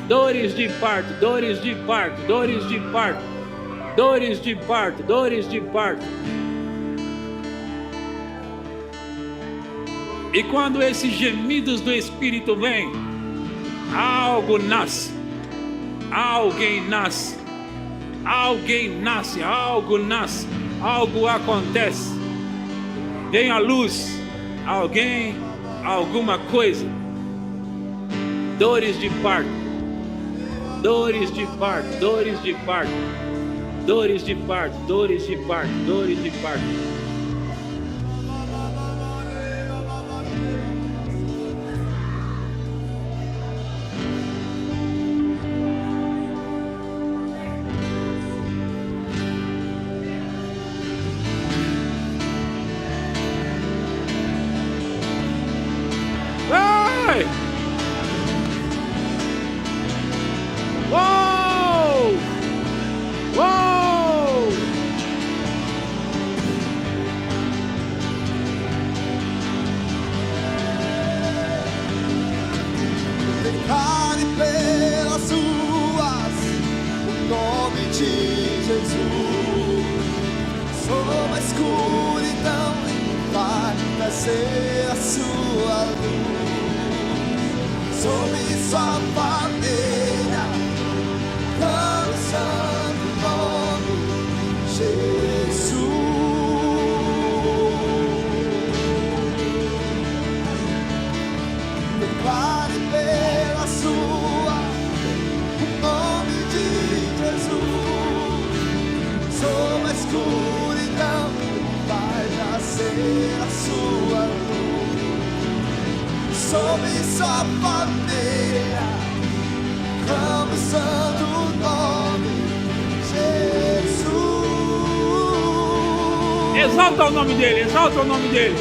Dores de parto, dores de parto, dores de parto, dores de parto, dores de parto. E quando esses gemidos do Espírito vêm, algo nasce, alguém nasce, alguém nasce, algo nasce, algo acontece. Vem à luz, alguém, alguma coisa. Dores de parto. Dores de parto, dores de parto, Dores de parto, dores de parto, dores de parto. Vai! Uou! Uou! Declare pelas ruas o nome de Jesus. Sob a escuridão vai trazer a sua luz. Sob sua bandeira, clame o santo nome Jesus. Declare pelas ruas o nome de Jesus. Sob a escuridão vai nascer a sua luz. Sob sua bandeira, clame o santo nome Jesus. Exalta o nome dele, exalta o nome dele.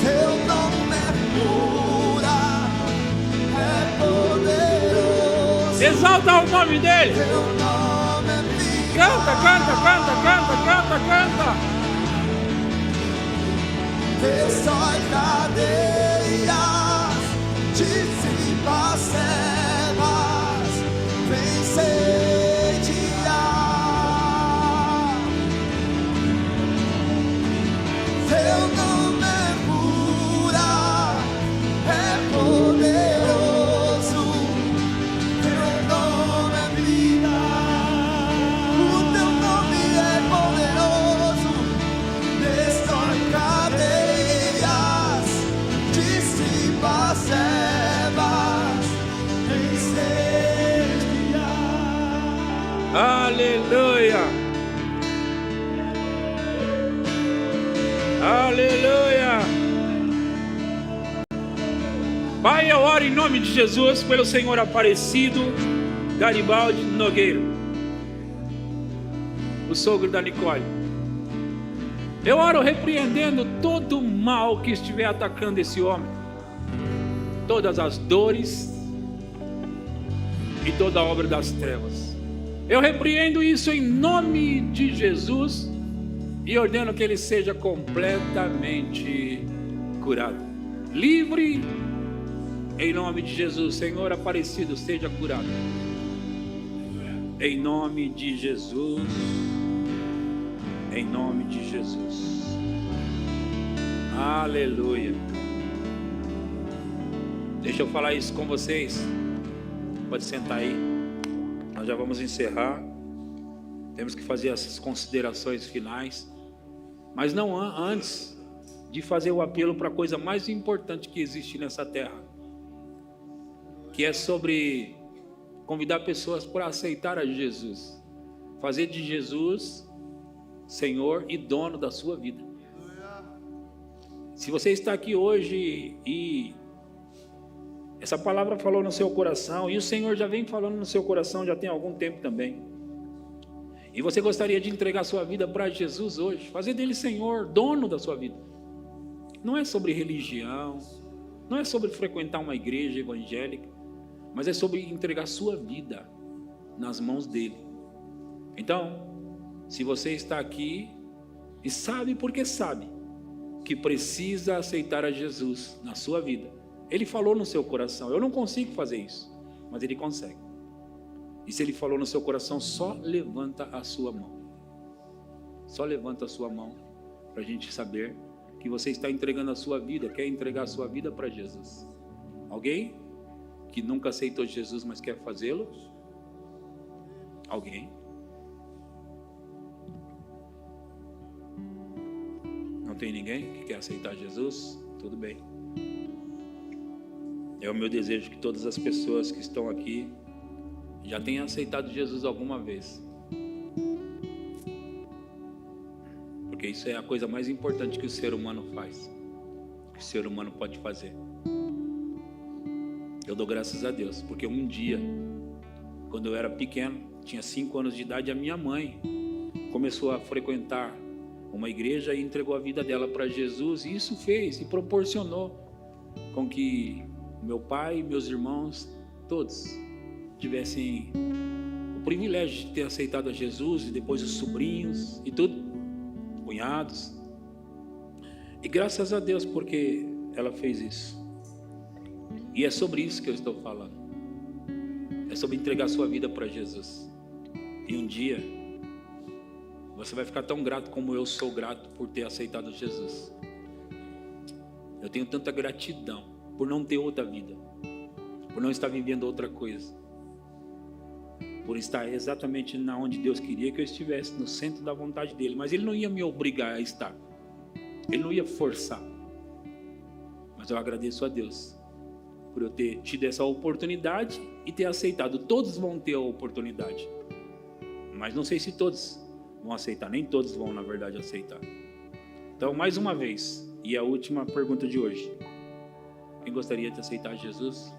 Teu nome é cura, é poderoso. Exalta o nome dele. Teu nome é vida. Canta, canta, canta, canta, canta, canta. Destrói cadeias, dissipa trevas, vem incendiar. Teu nome é cura, é poderoso. Teu nome é vida. O teu nome é poderoso. Destrói cadeias, dissipa trevas, incendiar. Aleluia. Aleluia. Pai, eu oro em nome de Jesus pelo Senhor Aparecido Garibaldi Nogueira, o sogro da Nicole. Eu oro repreendendo todo o mal que estiver atacando esse homem, todas as dores e toda a obra das trevas. Eu repreendo isso em nome de Jesus e ordeno que ele seja completamente curado, livre, em nome de Jesus. Senhor Aparecido, seja curado, em nome de Jesus, em nome de Jesus. Aleluia. Deixa eu falar isso com vocês. Pode sentar aí. Nós já vamos encerrar. Temos que fazer essas considerações finais. Mas não antes de fazer o apelo para a coisa mais importante que existe nessa terra, que é sobre convidar pessoas para aceitar a Jesus, fazer de Jesus Senhor e dono da sua vida. Se você está aqui hoje e essa palavra falou no seu coração, e o Senhor já vem falando no seu coração já tem algum tempo também, e você gostaria de entregar sua vida para Jesus hoje, fazer dele Senhor, dono da sua vida. Não é sobre religião, não é sobre frequentar uma igreja evangélica, mas é sobre entregar sua vida nas mãos dele. Então, se você está aqui e sabe porque sabe que precisa aceitar a Jesus na sua vida, ele falou no seu coração, eu não consigo fazer isso, mas ele consegue. E se ele falou no seu coração, só levanta a sua mão. Só levanta a sua mão para a gente saber que você está entregando a sua vida, quer entregar a sua vida para Jesus. Alguém que nunca aceitou Jesus, mas quer fazê-lo? Alguém? Não tem ninguém que quer aceitar Jesus? Tudo bem. É o meu desejo que todas as pessoas que estão aqui já tenham aceitado Jesus alguma vez. Isso é a coisa mais importante que o ser humano faz, que o ser humano pode fazer. Eu dou graças a Deus, porque um dia, quando eu era pequeno, tinha 5 anos de idade, a minha mãe começou a frequentar uma igreja e entregou a vida dela para Jesus, e isso fez e proporcionou com que meu pai e meus irmãos, todos, tivessem o privilégio de ter aceitado a Jesus, e depois os sobrinhos e tudo, cunhados. E graças a Deus porque ela fez isso. E é sobre isso que eu estou falando. É sobre entregar sua vida para Jesus. E um dia você vai ficar tão grato como eu sou grato por ter aceitado Jesus. Eu tenho tanta gratidão por não ter outra vida, por não estar vivendo outra coisa, por estar exatamente na onde Deus queria que eu estivesse, no centro da vontade dele. Mas ele não ia me obrigar a estar, ele não ia forçar. Mas eu agradeço a Deus por eu ter tido essa oportunidade e ter aceitado. Todos vão ter a oportunidade, mas não sei se todos vão aceitar. Nem todos vão, na verdade, aceitar. Então, mais uma vez, e a última pergunta de hoje: quem gostaria de aceitar Jesus?